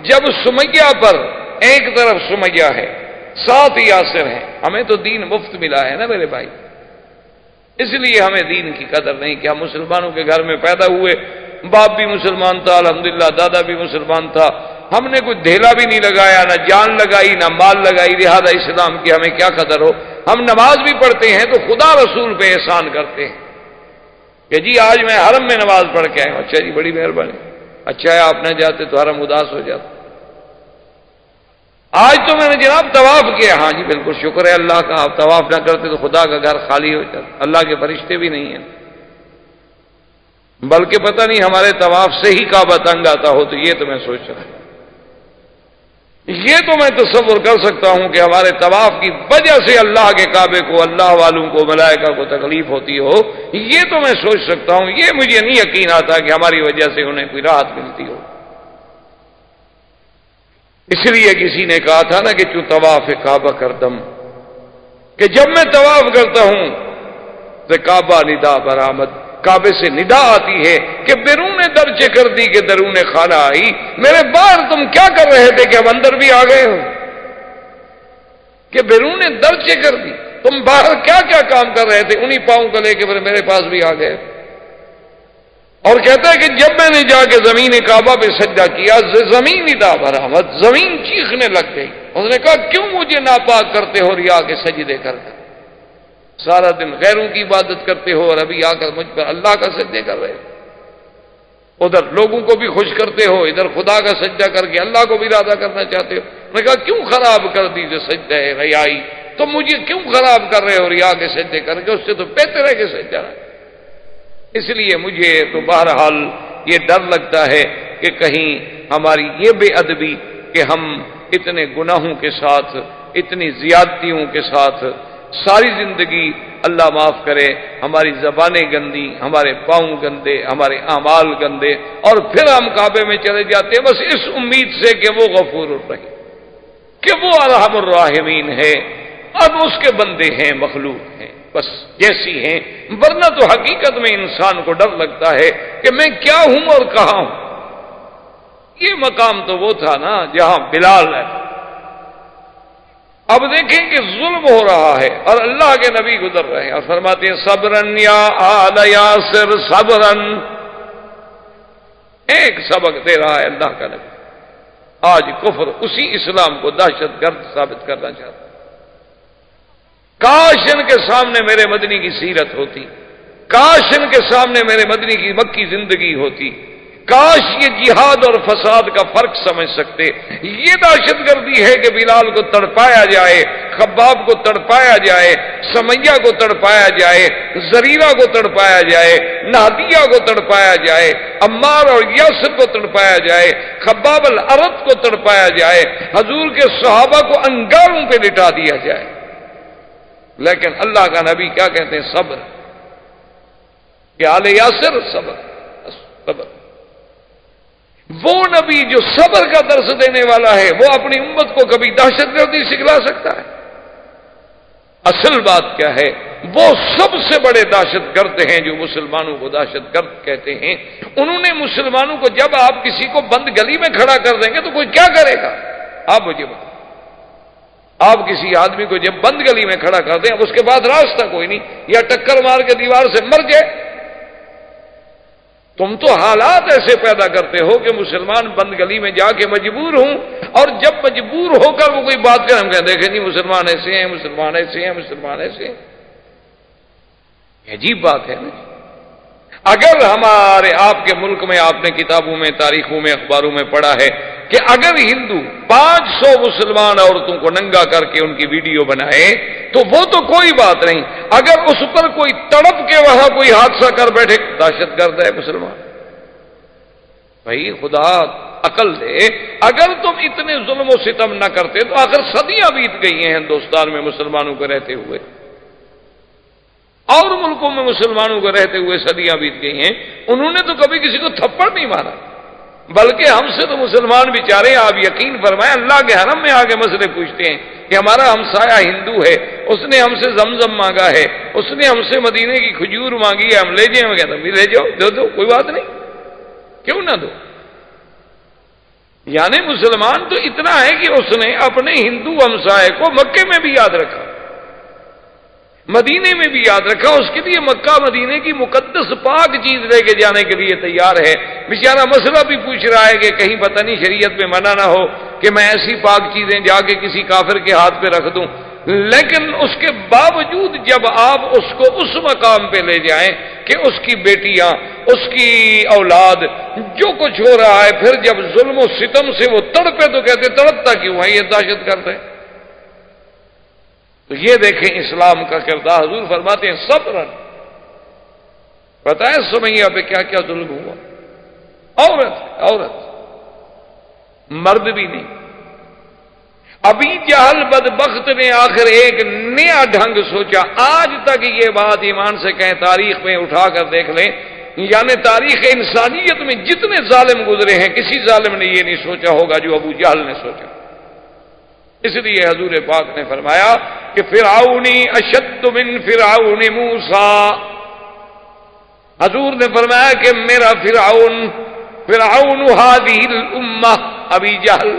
جب سمیہ پر، ایک طرف سمیہ ہے، ساتھ یاسر ہیں، ہمیں تو دین مفت ملا ہے نا میرے بھائی، اس لیے ہمیں دین کی قدر نہیں کہ ہم مسلمانوں کے گھر میں پیدا ہوئے، باپ بھی مسلمان تھا الحمدللہ، دادا بھی مسلمان تھا، ہم نے کوئی دھیلا بھی نہیں لگایا، نہ جان لگائی نہ مال لگائی، لہذا اسلام کی ہمیں کیا قدر ہو۔ ہم نماز بھی پڑھتے ہیں تو خدا رسول پہ احسان کرتے ہیں کہ جی آج میں حرم میں نماز پڑھ کے آئے ہوں، اچھا جی بڑی مہربانی، اچھا ہے آپ نہ جاتے تو حرم اداس ہو جاتا۔ آج تو میں نے جناب طواف کیا، ہاں جی بالکل شکر ہے اللہ کا، آپ طواف نہ کرتے تو خدا کا گھر خالی ہو جاتا، اللہ کے فرشتے بھی نہیں ہیں، بلکہ پتہ نہیں ہمارے طواف سے ہی کعبہ تنگ آتا ہو، تو یہ تو میں سوچ رہا ہوں، یہ تو میں تصور کر سکتا ہوں کہ ہمارے طواف کی وجہ سے اللہ کے کعبے کو، اللہ والوں کو، ملائکہ کو تکلیف ہوتی ہو، یہ تو میں سوچ سکتا ہوں، یہ مجھے نہیں یقین آتا کہ ہماری وجہ سے انہیں کوئی راحت ملتی ہو۔ اس لیے کسی نے کہا تھا نا کہ چوں طواف کعبہ کردم، کہ جب میں طواف کرتا ہوں تو کعبہ ندا برآمد، کعبے سے ندا آتی ہے کہ بیرون درچے کر دی کہ درون خانہ آئی، میرے باہر تم کیا کر رہے تھے کہ اب اندر بھی آ گئے ہو، کہ بیرون درچے کر دی، تم باہر کیا کیا کام کر رہے تھے، انہی پاؤں کو لے کے میرے پاس بھی آ گئے۔ اور کہتا ہے کہ جب میں نے جا کے زمین کعبہ پہ سجدہ کیا، زمین ندا برآمد، زمین چیخنے لگ گئی، اس نے کہا کیوں مجھے ناپاک کرتے ہو ریا کے سجدے کر کر، سارا دن غیروں کی عبادت کرتے ہو اور ابھی آ کر مجھ پر اللہ کا سجدے کر رہے ہو، ادھر لوگوں کو بھی خوش کرتے ہو، ادھر خدا کا سجدہ کر کے اللہ کو بھی راضی کرنا چاہتے ہو۔ میں نے کہا کیوں خراب کر دی جو سجدہ ہے ریائی، تم مجھے کیوں خراب کر رہے ہو ریا کے سجدے کر کے، اس سے تو بہتر ہے کہ سجدہ ہے۔ اس لیے مجھے تو بہرحال یہ ڈر لگتا ہے کہ کہیں ہماری یہ بے ادبی کہ ہم اتنے گناہوں کے ساتھ، اتنی زیادتیوں کے ساتھ ساری زندگی، اللہ معاف کرے، ہماری زبانیں گندی، ہمارے پاؤں گندے، ہمارے اعمال گندے، اور پھر ہم کعبے میں چلے جاتے ہیں بس اس امید سے کہ وہ غفور الرحیم، کہ وہ ارحم الراحمین ہے، اب اس کے بندے ہیں، مخلوق ہیں، بس جیسی ہیں، ورنہ تو حقیقت میں انسان کو ڈر لگتا ہے کہ میں کیا ہوں اور کہاں ہوں۔ یہ مقام تو وہ تھا نا جہاں بلال ہے، اب دیکھیں کہ ظلم ہو رہا ہے اور اللہ کے نبی گزر رہے ہیں اور فرماتے ہیں صبرن یا آل یاسر صبرن، ایک سبق دے رہا ہے اللہ کا نبی۔ آج کفر اسی اسلام کو دہشت گرد ثابت کرنا چاہتا ہے۔ کاش ان کے سامنے میرے مدنی کی سیرت ہوتی، کاش ان کے سامنے میرے مدنی کی مکی زندگی ہوتی، کاش یہ جہاد اور فساد کا فرق سمجھ سکتے۔ یہ دہشت گردی ہے کہ بلال کو تڑپایا جائے، خباب کو تڑپایا جائے، سمیہ کو تڑپایا جائے، زریرہ کو تڑپایا جائے، نہدیہ کو تڑپایا جائے، عمار اور یاسر کو تڑپایا جائے، خباب الارت کو تڑپایا جائے، حضور کے صحابہ کو انگاروں پہ لٹا دیا جائے۔ لیکن اللہ کا نبی کیا کہتے ہیں؟ صبر، کہ آل یاسر صبر، صبر۔ وہ نبی جو صبر کا درس دینے والا ہے وہ اپنی امت کو کبھی دہشت گردی سکھلا سکتا ہے؟ اصل بات کیا ہے؟ وہ سب سے بڑے دہشت گرد ہیں جو مسلمانوں کو دہشت گرد کہتے ہیں۔ انہوں نے مسلمانوں کو، جب آپ کسی کو بند گلی میں کھڑا کر دیں گے تو کوئی کیا کرے گا؟ آپ مجھے بتائیں، آپ کسی آدمی کو جب بند گلی میں کھڑا کر دیں، اب اس کے بعد راستہ کوئی نہیں، یا ٹکر مار کے دیوار سے مر جائے۔ تم تو حالات ایسے پیدا کرتے ہو کہ مسلمان بند گلی میں جا کے مجبور ہوں، اور جب مجبور ہو کر وہ کوئی بات کریں ہم کہیں دیکھیں جی مسلمان ایسے ہیں، مسلمان ایسے ہیں، مسلمان ایسے ہیں۔ یہ عجیب بات ہے نا۔ اگر ہمارے آپ کے ملک میں، آپ نے کتابوں میں، تاریخوں میں، اخباروں میں پڑھا ہے کہ اگر ہندو 500 مسلمان عورتوں کو ننگا کر کے ان کی ویڈیو بنائے تو وہ تو کوئی بات نہیں، اگر اس پر کوئی تڑپ کے وہاں کوئی حادثہ کر بیٹھے، دہشت گرد ہے مسلمان۔ بھائی خدا عقل دے، اگر تم اتنے ظلم و ستم نہ کرتے تو آخر صدیاں بیت گئی ہیں ہندوستان میں مسلمانوں کو رہتے ہوئے، اور ملکوں میں مسلمانوں کو رہتے ہوئے صدیاں بیت گئی ہیں، انہوں نے تو کبھی کسی کو تھپڑ نہیں مارا، بلکہ ہم سے تو مسلمان بیچارے، آپ یقین فرمائیں، اللہ کے حرم میں آگے مسئلے پوچھتے ہیں کہ ہمارا ہمسایہ ہندو ہے، اس نے ہم سے زمزم مانگا ہے، اس نے ہم سے مدینے کی کھجور مانگی ہے، ہم لے جائیں، کہتا بھی لے جاؤ، دے دو، کوئی بات نہیں، کیوں نہ دو۔ یعنی مسلمان تو اتنا ہے کہ اس نے اپنے ہندو ہمسائے کو مکے میں بھی یاد رکھا، مدینے میں بھی یاد رکھا، اس کے لیے مکہ مدینے کی مقدس پاک چیز لے کے جانے کے لیے تیار ہے۔ بیچارہ مسئلہ بھی پوچھ رہا ہے کہ کہیں پتہ نہیں شریعت میں منع نہ ہو کہ میں ایسی پاک چیزیں جا کے کسی کافر کے ہاتھ پہ رکھ دوں، لیکن اس کے باوجود جب آپ اس کو اس مقام پہ لے جائیں کہ اس کی بیٹیاں، اس کی اولاد، جو کچھ ہو رہا ہے، پھر جب ظلم و ستم سے وہ تڑپے تو کہتے تڑپتا کیوں ہے؟ یہ دہشت گرد ہے۔ تو یہ دیکھیں اسلام کا کردار، حضور فرماتے ہیں صبرن۔ پتہ ہے سمیہ پہ کیا کیا ظلم ہوا؟ عورت، مرد بھی نہیں۔ ابھی جہل بدبخت نے آخر ایک نیا ڈھنگ سوچا، آج تک یہ بات ایمان سے کہیں تاریخ میں اٹھا کر دیکھ لیں، یعنی تاریخ انسانیت میں جتنے ظالم گزرے ہیں کسی ظالم نے یہ نہیں سوچا ہوگا جو ابو جہل نے سوچا۔ اس لیے حضور پاک نے فرمایا کہ فرعونی اشد من فرعون موسیٰ، حضور نے فرمایا کہ میرا فرعون هذه الامہ ابی جہل،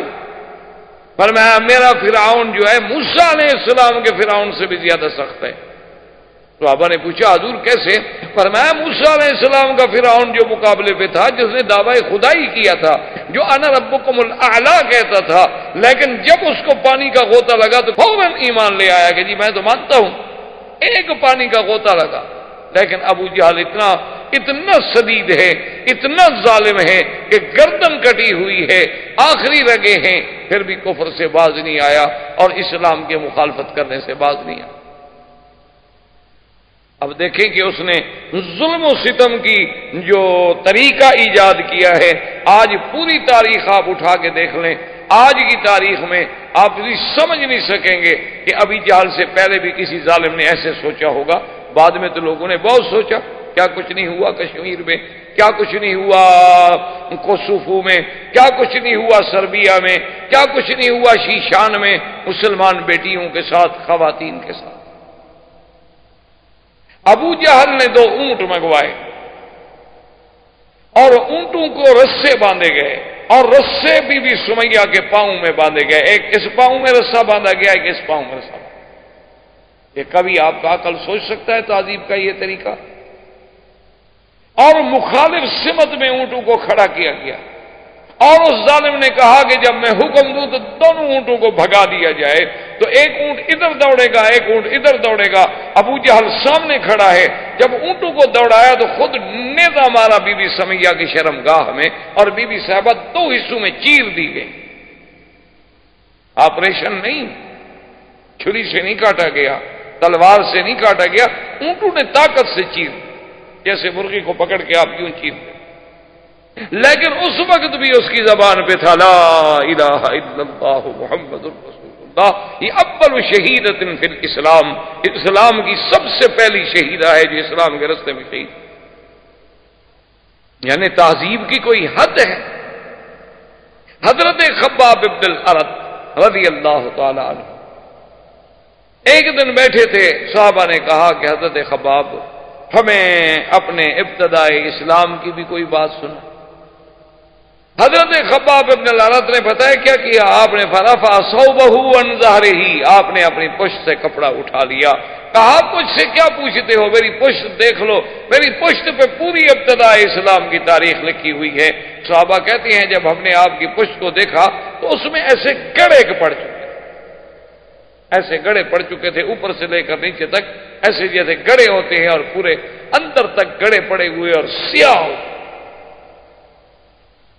فرمایا میرا فرعون جو ہے موسیٰ علیہ السلام کے فرعون سے بھی زیادہ سخت ہے۔ صحابہ نے پوچھا حضور کیسے؟ فرمایا موسیٰ علیہ السلام کا فرعون جو مقابلے پہ تھا، جس نے دعوی خدائی کیا تھا، جو انا ربکم الاعلیٰ کہتا تھا، لیکن جب اس کو پانی کا غوطہ لگا تو فوراً ایمان لے آیا کہ جی میں تو مانتا ہوں، ایک پانی کا غوطہ لگا۔ لیکن ابو جہل اتنا شدید ہے، اتنا ظالم ہے کہ گردن کٹی ہوئی ہے، آخری رگے ہیں، پھر بھی کفر سے باز نہیں آیا اور اسلام کے مخالفت کرنے سے باز نہیں آیا۔ اب دیکھیں کہ اس نے ظلم و ستم کی جو طریقہ ایجاد کیا ہے، آج پوری تاریخ آپ اٹھا کے دیکھ لیں، آج کی تاریخ میں آپ بھی سمجھ نہیں سکیں گے کہ ابھی جہل سے پہلے بھی کسی ظالم نے ایسے سوچا ہوگا۔ بعد میں تو لوگوں نے بہت سوچا، کیا کچھ نہیں ہوا کشمیر میں، کیا کچھ نہیں ہوا کوسوفو میں، کیا کچھ نہیں ہوا سربیا میں، کیا کچھ نہیں ہوا شیشان میں مسلمان بیٹیوں کے ساتھ، خواتین کے ساتھ۔ ابو جہل نے 2 اونٹ منگوائے اور اونٹوں کو رسے باندھے گئے، اور رسے بھی سمیہ کے پاؤں میں باندھے گئے، ایک اس پاؤں میں رسا باندھا گیا، ایک اس پاؤں میں رسا باندھا گیا۔ یہ کبھی آپ کا عقل سوچ سکتا ہے تعذیب کا یہ طریقہ؟ اور مخالف سمت میں اونٹوں کو کھڑا کیا گیا، اور اس ظالم نے کہا کہ جب میں حکم دوں تو دونوں اونٹوں کو بھگا دیا جائے، تو ایک اونٹ ادھر دوڑے گا، ایک اونٹ ادھر دوڑے گا۔ ابو جہل سامنے کھڑا ہے، جب اونٹوں کو دوڑایا تو خود نیزہ مارا بی بی سمیہ کی شرمگاہ میں، اور بی بی صاحبہ 2 حصوں میں چیر دی گئی۔ آپریشن نہیں، چھری سے نہیں کاٹا گیا، تلوار سے نہیں کاٹا گیا، اونٹوں نے طاقت سے چیر دی، جیسے مرغی کو پکڑ کے آپ کیوں چیر دیں۔ لیکن اس وقت بھی اس کی زبان پہ تھا لا الہ الا اللہ محمد رسول اللہ۔ یہ اول شہیدۃ فی الاسلام، اسلام کی سب سے پہلی شہیدہ ہے جو اسلام کے راستے میں شہید۔ یعنی تہذیب کی کوئی حد ہے؟ حضرت خباب بن الارت رضی اللہ تعالی عنہ ایک دن بیٹھے تھے، صحابہ نے کہا کہ حضرت خباب ہمیں اپنے ابتدائی اسلام کی بھی کوئی بات سنا۔ حضرت خباب بن الارت نے بتایا کیا کیا؟ آپ نے فرفع ثوبہ عن ظہرہ، آپ نے اپنی پشت سے کپڑا اٹھا لیا، کہا مجھ سے کیا پوچھتے ہو، میری پشت دیکھ لو، میری پشت پہ پوری ابتداء اسلام کی تاریخ لکھی ہوئی ہے۔ صحابہ کہتے ہیں جب ہم نے آپ کی پشت کو دیکھا تو اس میں ایسے گڑے پڑ چکے، ایسے گڑے پڑ چکے تھے، اوپر سے لے کر نیچے تک ایسے جیسے گڑے ہوتے ہیں، اور پورے اندر تک گڑے پڑے ہوئے اور سیاہ ہوتے،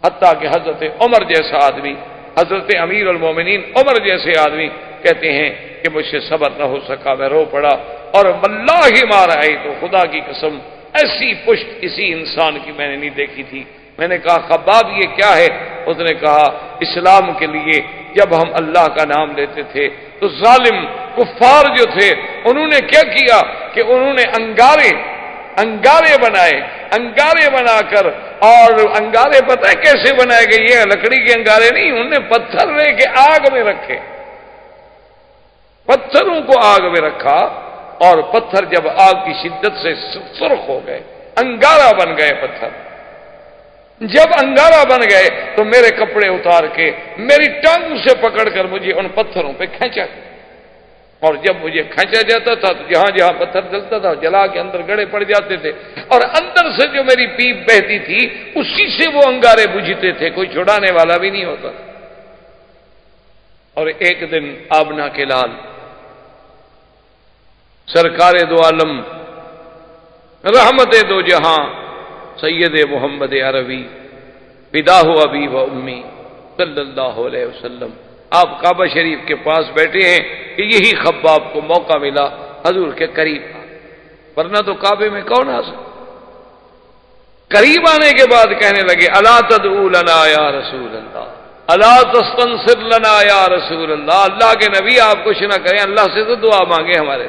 حتیٰ کہ حضرت عمر جیسا آدمی، حضرت امیر المومنین عمر جیسے آدمی کہتے ہیں کہ مجھ سے صبر نہ ہو سکا، میں رو پڑا، اور واللہ ما رأیت، تو خدا کی قسم ایسی پشت کسی انسان کی میں نے نہیں دیکھی تھی۔ میں نے کہا خباب یہ کیا ہے؟ اس نے کہا اسلام کے لیے جب ہم اللہ کا نام لیتے تھے تو ظالم کفار جو تھے انہوں نے کیا کیا کہ انہوں نے انگارے بنائے، انگارے بنا کر، اور انگارے پتہ ہے کیسے بنائے گئے؟ یہ لکڑی کے انگارے نہیں، انہوں نے پتھر لے کے آگ میں رکھے، پتھروں کو آگ میں رکھا، اور پتھر جب آگ کی شدت سے سرخ ہو گئے، انگارہ بن گئے پتھر۔ جب انگارہ بن گئے تو میرے کپڑے اتار کے میری ٹانگوں سے پکڑ کر مجھے ان پتھروں پہ کھینچا، اور جب مجھے کھینچا جاتا تھا تو جہاں جہاں پتھر جلتا تھا جلا کے اندر گڑے پڑ جاتے تھے، اور اندر سے جو میری پیپ بہتی تھی اسی سے وہ انگارے بجھتے تھے، کوئی چھڑانے والا بھی نہیں ہوتا۔ اور ایک دن آبنا کے لال سرکار دو عالم رحمت دو جہاں سید محمد عربی فداہ ابی و امی صلی اللہ علیہ وسلم، آپ کعبہ شریف کے پاس بیٹھے ہیں کہ یہی خباب کو موقع ملا حضور کے قریب، ورنہ تو کعبے میں کون آ سکتا۔ قریب آنے کے بعد کہنے لگے الا تدعو لنا یا رسول اللہ، الا تستنصر لنا یا رسول اللہ، اللہ کے نبی آپ کچھ نہ کریں، اللہ سے تو دعا مانگیں، ہمارے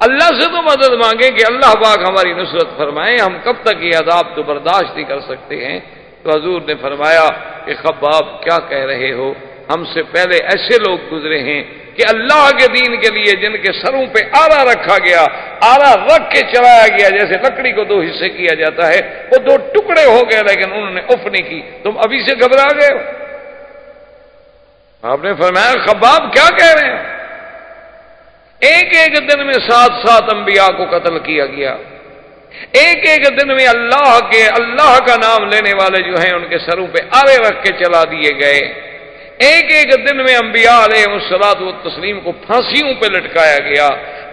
اللہ سے تو مدد مانگیں کہ اللہ پاک ہماری نصرت فرمائیں، ہم کب تک یہ عذاب تو برداشت نہیں کر سکتے ہیں۔ تو حضور نے فرمایا کہ خباب کیا کہہ رہے ہو، ہم سے پہلے ایسے لوگ گزرے ہیں کہ اللہ کے دین کے لیے جن کے سروں پہ آرا رکھا گیا، آرا رکھ کے چلایا گیا، جیسے لکڑی کو 2 حصے کیا جاتا ہے، وہ 2 ٹکڑے ہو گئے لیکن انہوں نے اف نہیں کی، تم ابھی سے گھبرا گئے ہو۔ آپ نے فرمایا خباب کیا کہہ رہے ہیں؟ ایک ایک دن میں 7 انبیاء کو قتل کیا گیا، ایک ایک دن میں اللہ کا نام لینے والے جو ہیں ان کے سروں پہ آرے رکھ کے چلا دیے گئے، ایک ایک دن میں انبیاء علیہ الصلوۃ والتسلیم کو پھانسیوں پہ لٹکایا گیا،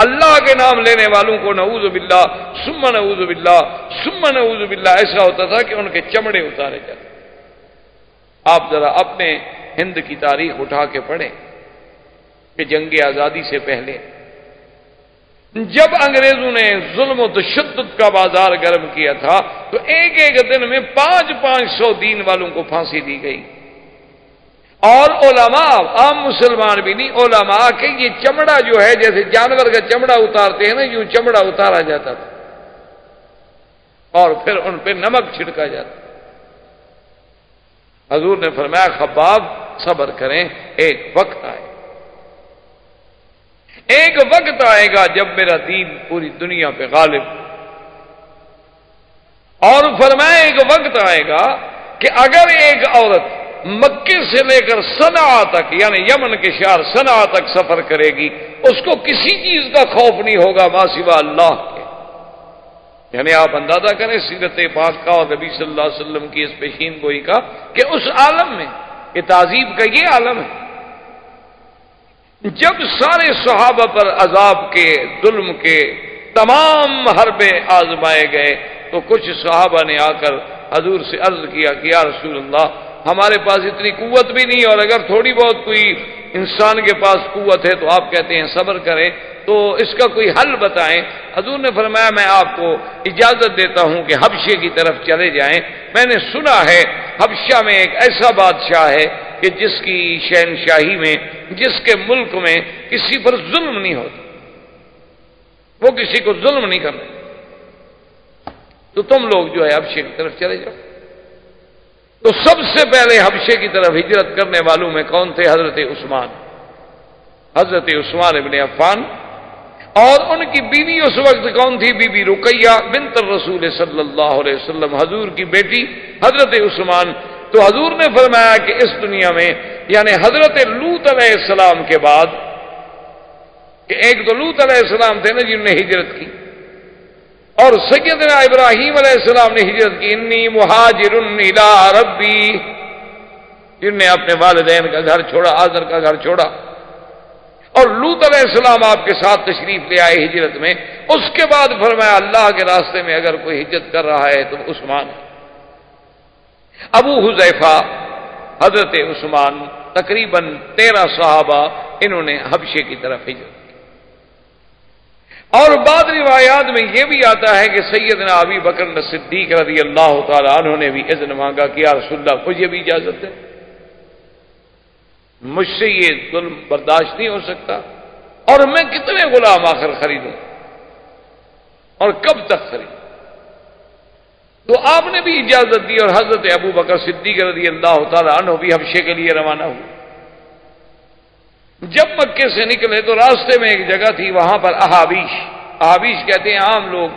اللہ کے نام لینے والوں کو نعوذ باللہ ثم نعوذ باللہ ثم نعوذ باللہ ایسا ہوتا تھا کہ ان کے چمڑے اتارے جاتے۔ آپ ذرا اپنے ہند کی تاریخ اٹھا کے پڑھیں کہ جنگ آزادی سے پہلے جب انگریزوں نے ظلم و تشدد کا بازار گرم کیا تھا تو ایک ایک دن میں 500 دین والوں کو پھانسی دی گئی، اور علماء، عام مسلمان بھی نہیں، علماء کہ یہ چمڑا جو ہے جیسے جانور کا چمڑا اتارتے ہیں نا، یوں چمڑا اتارا جاتا تھا اور پھر ان پہ نمک چھڑکا جاتا۔ حضور نے فرمایا خباب صبر کریں، ایک وقت آئے، ایک وقت آئے گا جب میرا دین پوری دنیا پہ غالب، اور فرمایا ایک وقت آئے گا کہ اگر ایک عورت مکے سے لے کر صنعا تک، یعنی یمن کے شہر صنعا تک سفر کرے گی، اس کو کسی چیز کا خوف نہیں ہوگا ما سوا اللہ کے۔ یعنی آپ اندازہ کریں سیرت پاک کا اور نبی صلی اللہ علیہ وسلم کی اس پیشین گوئی کا کہ اس عالم میں، یہ تہذیب کا یہ عالم ہے، جب سارے صحابہ پر عذاب کے، ظلم کے تمام حربے آزمائے گئے تو کچھ صحابہ نے آ کر حضور سے عرض کیا کہ یا رسول اللہ ہمارے پاس اتنی قوت بھی نہیں، اور اگر تھوڑی بہت کوئی انسان کے پاس قوت ہے تو آپ کہتے ہیں صبر کریں، تو اس کا کوئی حل بتائیں۔ حضور نے فرمایا میں آپ کو اجازت دیتا ہوں کہ حبشے کی طرف چلے جائیں، میں نے سنا ہے حبشہ میں ایک ایسا بادشاہ ہے کہ جس کی شہنشاہی میں، جس کے ملک میں کسی پر ظلم نہیں ہوتا، وہ کسی کو ظلم نہیں کرتے، تو تم لوگ جو ہے حبشے کی طرف چلے جاؤ۔ تو سب سے پہلے حبشے کی طرف ہجرت کرنے والوں میں کون تھے؟ حضرت عثمان، حضرت عثمان ابن عفان، اور ان کی بیوی اس وقت کون تھی؟ بی بی رقیہ بنت الرسول صلی اللہ علیہ وسلم، حضور کی بیٹی حضرت عثمان۔ تو حضور نے فرمایا کہ اس دنیا میں، یعنی حضرت لوط علیہ السلام کے بعد، کہ ایک تو لوط علیہ السلام تھے نا جنہوں نے ہجرت کی، اور سیدنا ابراہیم علیہ السلام نے ہجرت کی، انی مہاجر الی ربی، جن نے اپنے والدین کا گھر چھوڑا، آزر کا گھر چھوڑا، اور لوط علیہ السلام آپ کے ساتھ تشریف لے آئے ہجرت میں۔ اس کے بعد فرمایا اللہ کے راستے میں اگر کوئی ہجرت کر رہا ہے تو عثمان ہے۔ ابو حذیفہ، حضرت عثمان، تقریباً 13 صحابہ انہوں نے حبشے کی طرف ہجرت کی۔ اور بعض روایات میں یہ بھی آتا ہے کہ سیدنا ابی بکر صدیق رضی اللہ تعالی عنہ نے بھی اذن مانگا کہ یا رسول اللہ مجھے بھی اجازت ہے، مجھ سے یہ ظلم برداشت نہیں ہو سکتا، اور میں کتنے غلام آخر خریدوں اور کب تک خریدوں؟ تو آپ نے بھی اجازت دی، اور حضرت ابو بکر صدیق رضی اللہ تعالی عنہ بھی حبشے کے لیے روانہ ہوئے۔ جب مکے سے نکلے تو راستے میں ایک جگہ تھی، وہاں پر احابیش، احابیش کہتے ہیں عام لوگ،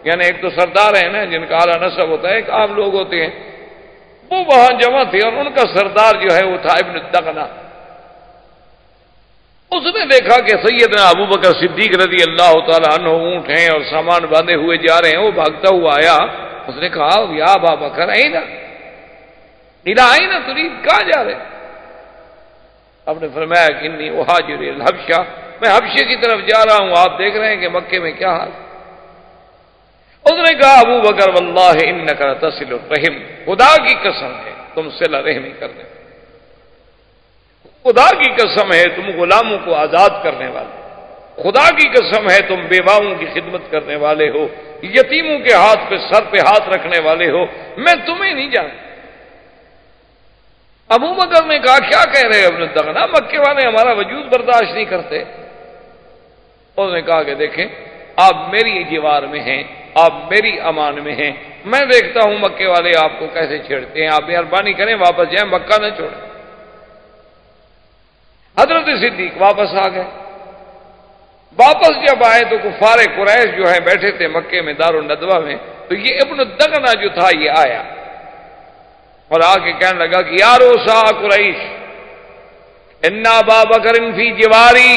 یعنی ایک تو سردار ہیں نا جن کا اعلیٰ نسب ہوتا ہے، ایک عام لوگ ہوتے ہیں، وہ وہاں جمع تھے، اور ان کا سردار جو ہے وہ تھا ابن الدغنہ۔ اس نے دیکھا کہ سیدنا ابو بکر صدیق رضی اللہ تعالی عنہ اونٹ ہیں اور سامان باندھے ہوئے جا رہے ہیں، وہ بھاگتا ہوا آیا، اس نے کہا یا ابا بکر اینا تريد، کہاں جا رہے؟ آپ نے فرمایا کہ انی اہاجر الی الحبشہ، میں حبشے کی طرف جا رہا ہوں، آپ دیکھ رہے ہیں کہ مکے میں کیا حال۔ اس نے کہا ابو بکر واللہ انک لتصل الرحم، خدا کی قسم ہے تم صلہ رحمی کرنے، خدا کی قسم ہے تم غلاموں کو آزاد کرنے والے، خدا کی قسم ہے تم بیواؤں کی خدمت کرنے والے ہو، یتیموں کے ہاتھ پہ سر پہ ہاتھ رکھنے والے ہو، میں تمہیں نہیں جانتا۔ ابو بکر نے کہا کیا کہہ رہے ابن الدغنہ، مکے والے ہمارا وجود برداشت نہیں کرتے۔ اس نے کہا کہ دیکھیں آپ میری جوار میں ہیں، آپ میری امان میں ہیں، میں دیکھتا ہوں مکے والے آپ کو کیسے چھیڑتے ہیں، آپ مہربانی کریں واپس جائیں، مکہ نہ چھوڑیں۔ حضرت صدیق واپس آ گئے۔ واپس جب آئے تو کفار قریش جو ہیں بیٹھے تھے مکے میں دار الندوہ میں، تو یہ ابن الدغنہ جو تھا یہ آیا اور آ کے کہنے لگا کہ یا روسا قریش ان ابا بکر فی جواری،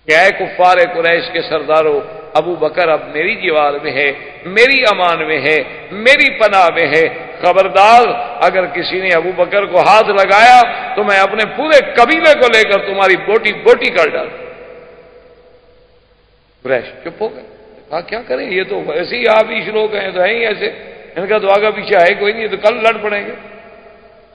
کہ اے کفار قریش کے سرداروں، ابو بکر اب میری جوار میں ہے، میری امان میں ہے، میری پناہ میں ہے، خبردار اگر کسی نے ابو بکر کو ہاتھ لگایا تو میں اپنے پورے قبیلے کو لے کر تمہاری بوٹی بوٹی کر ڈالوں۔ قریش چپ ہو گئے، کہا کیا کریں، یہ تو ایسے ہی آپ ہی لوگ ہیں، تو ہیں ہی ایسے، ان کا تو آگا پیچھے ہے کوئی نہیں، تو کل لڑ پڑیں گے۔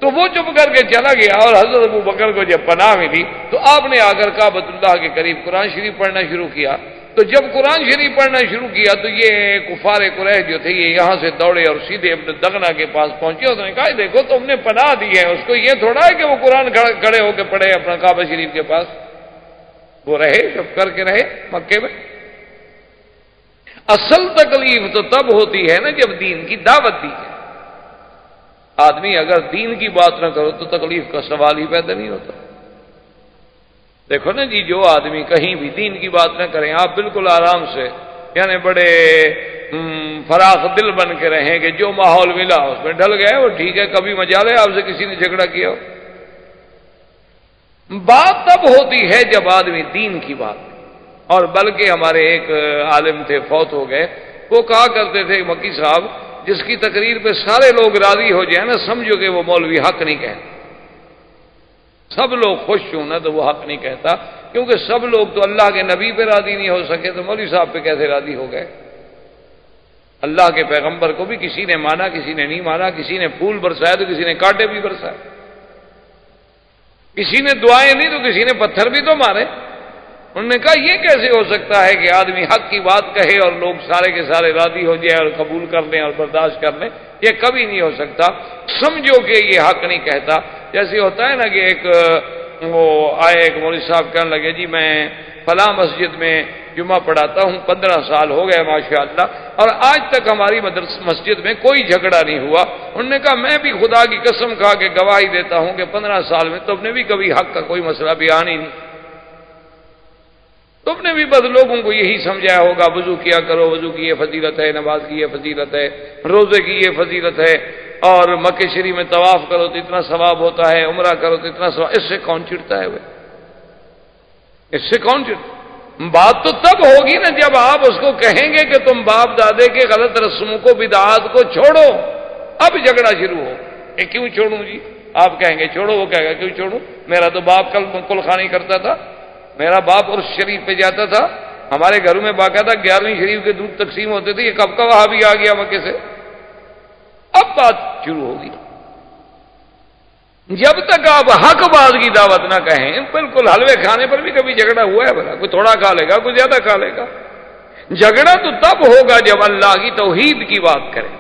تو وہ چپ کر کے چلا گیا، اور حضرت ابو بکر کو جب پناہ ملی تو آپ نے آ کر کعبۃ اللہ کے قریب قرآن شریف پڑھنا شروع کیا۔ تو جب قرآن شریف پڑھنا شروع کیا تو یہ کفار قریش جو تھے یہ یہاں سے دوڑے اور سیدھے ابن دغنہ کے پاس پہنچے، اس نے کہا دیکھو تم نے پناہ دی ہے، اس کو یہ تھوڑا ہے کہ وہ قرآن کھڑے ہو کے پڑھے اپنا کعبہ شریف کے پاس، وہ رہے چپ کر کے رہے مکے میں۔ اصل تکلیف تو تب ہوتی ہے نا جب دین کی دعوت دی ہے، آدمی اگر دین کی بات نہ کرو تو تکلیف کا سوال ہی پیدا نہیں ہوتا۔ دیکھو نا جی، جو آدمی کہیں بھی دین کی بات نہ کریں، آپ بالکل آرام سے یعنی بڑے فراخ دل بن کے رہیں کہ جو ماحول ملا اس میں ڈھل گئے، وہ ٹھیک ہے، کبھی مجال ہے آپ سے کسی نے جھگڑا کیا ہو۔ بات تب ہوتی ہے جب آدمی دین کی بات، اور بلکہ ہمارے ایک عالم تھے فوت ہو گئے، وہ کہا کرتے تھے مکی صاحب جس کی تقریر پہ سارے لوگ راضی ہو جائیں نا سمجھو کہ وہ مولوی حق نہیں کہتا، سب لوگ خوش ہوں نا تو وہ حق نہیں کہتا، کیونکہ سب لوگ تو اللہ کے نبی پہ راضی نہیں ہو سکے تو مولوی صاحب پہ کیسے راضی ہو گئے؟ اللہ کے پیغمبر کو بھی کسی نے مانا کسی نے نہیں مانا، کسی نے پھول برسائے تو کسی نے کانٹے بھی برسائے، کسی نے دعائیں دی تو کسی نے پتھر بھی تو مارے۔ انہوں نے کہا یہ کیسے ہو سکتا ہے کہ آدمی حق کی بات کہے اور لوگ سارے کے سارے راضی ہو جائے اور قبول کر لیں اور برداشت کر لیں؟ یہ کبھی نہیں ہو سکتا، سمجھو کہ یہ حق نہیں کہتا۔ جیسے ہوتا ہے نا کہ وہ آئے ایک مولوی صاحب کہنے لگے جی میں فلاں مسجد میں جمعہ پڑھاتا ہوں، 15 سال ہو گئے ماشاءاللہ، اور آج تک ہماری مسجد میں کوئی جھگڑا نہیں ہوا۔ انہوں نے کہا میں بھی خدا کی قسم کھا کے گواہی دیتا ہوں کہ 15 سال میں تم نے بھی کبھی حق کا کوئی مسئلہ بیان ہی نہیں، تم نے بھی بس لوگوں کو یہی سمجھایا ہوگا وضو کیا کرو، وضو کی یہ فضیلت ہے، نماز کی یہ فضیلت ہے، روزے کی یہ فضیلت ہے، اور مکہ شریف میں طواف کرو تو اتنا ثواب ہوتا ہے، عمرہ کرو تو اتنا ثواب۔ اس سے کون چڑھتا ہے وہ؟ اس سے کون چڑھتا؟ بات تو تب ہوگی نا جب آپ اس کو کہیں گے کہ تم باپ دادے کے غلط رسموں کو بدعات کو چھوڑو، اب جھگڑا شروع ہو کہ کیوں چھوڑوں جی؟ آپ کہیں گے چھوڑو، وہ کہے گا کیوں چھوڑوں؟ میرا تو باپ کل خانی کرتا تھا، میرا باپ عرس شریف پہ جاتا تھا، ہمارے گھروں میں باقاعدہ 11ویں شریف کے دودھ تقسیم ہوتے تھے، یہ کب کا وہاں بھی آ گیا مکے سے؟ اب بات شروع ہوگی۔ جب تک آپ حق بات کی دعوت نہ کہیں، بالکل حلوے کھانے پر بھی کبھی جھگڑا ہوا ہے بھلا؟ کوئی تھوڑا کھا لے گا، کوئی زیادہ کھا لے گا۔ جھگڑا تو تب ہوگا جب اللہ کی توحید کی بات کریں۔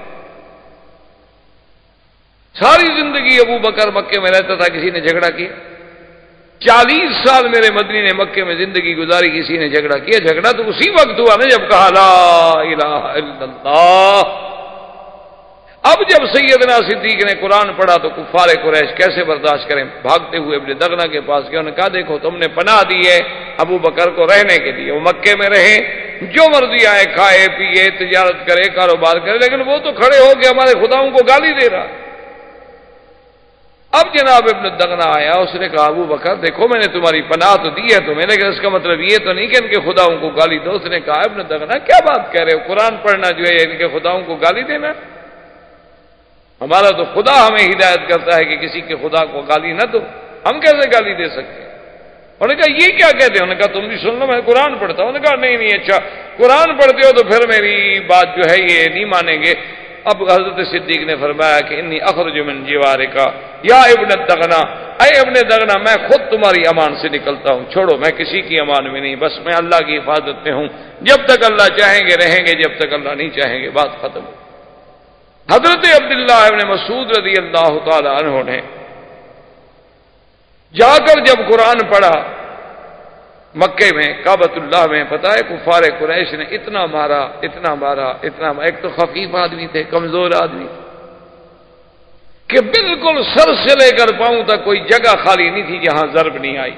ساری زندگی ابو بکر مکے میں رہتا تھا، کسی نے جھگڑا کیا؟ 40 سال میرے مدنی نے مکے میں زندگی گزاری، کسی نے جھگڑا کیا؟ جھگڑا تو اسی وقت ہوا نا جب کہا لا الہ الا اللہ۔ اب جب سیدنا صدیق نے قرآن پڑھا تو کفار قریش کیسے برداشت کریں؟ بھاگتے ہوئے ابن دغنہ کے پاس گئے، انہوں نے کہا دیکھو تم نے پناہ دی ہے ابو بکر کو رہنے کے لیے، وہ مکے میں رہے، جو مرضی آئے کھائے پیے تجارت کرے کاروبار کرے، لیکن وہ تو کھڑے ہو کے ہمارے خداؤں کو گالی دے رہا۔ اب جناب ابن دغنہ آیا، اس نے کہا ابو بکر دیکھو میں نے تمہاری پناہ تو دی ہے تمہیں، لیکن اس کا مطلب یہ تو نہیں کہ ان کے خداؤں کو گالی دو۔ اس نے کہا ابن دغنہ کیا بات کہہ رہے ہو؟ قرآن پڑھنا جو ہے ان کے خداؤں کو گالی دینا؟ ہمارا تو خدا ہمیں ہدایت کرتا ہے کہ کسی کے خدا کو گالی نہ دو، ہم کیسے گالی دے سکتے ہیں؟ انہوں نے کہا یہ کیا کہتے ہیں؟ انہوں نے کہا تم بھی سن لو، میں قرآن پڑھتا ہوں۔ انہوں نے کہا نہیں اچھا قرآن پڑھتے ہو تو پھر میری بات جو ہے یہ نہیں مانیں گے۔ اب حضرت صدیق نے فرمایا کہ انی اخرج من جوارک یا ابن دغنہ، اے ابن دغنہ میں خود تمہاری امان سے نکلتا ہوں، چھوڑو میں کسی کی امان میں نہیں، بس میں اللہ کی حفاظت میں ہوں، جب تک اللہ چاہیں گے رہیں گے، جب تک اللہ نہیں چاہیں گے بات ختم۔ حضرت عبداللہ ابن مسعود رضی اللہ تعالی عنہ نے جا کر جب قرآن پڑھا مکے میں کعبۃ اللہ میں، پتہ ہے کفار قریش نے اتنا مارا اتنا مارا اتنا مارا، ایک تو خفیف آدمی تھے، کمزور آدمی کہ بالکل سر سے لے کر پاؤں تک کوئی جگہ خالی نہیں تھی جہاں ضرب نہیں آئی۔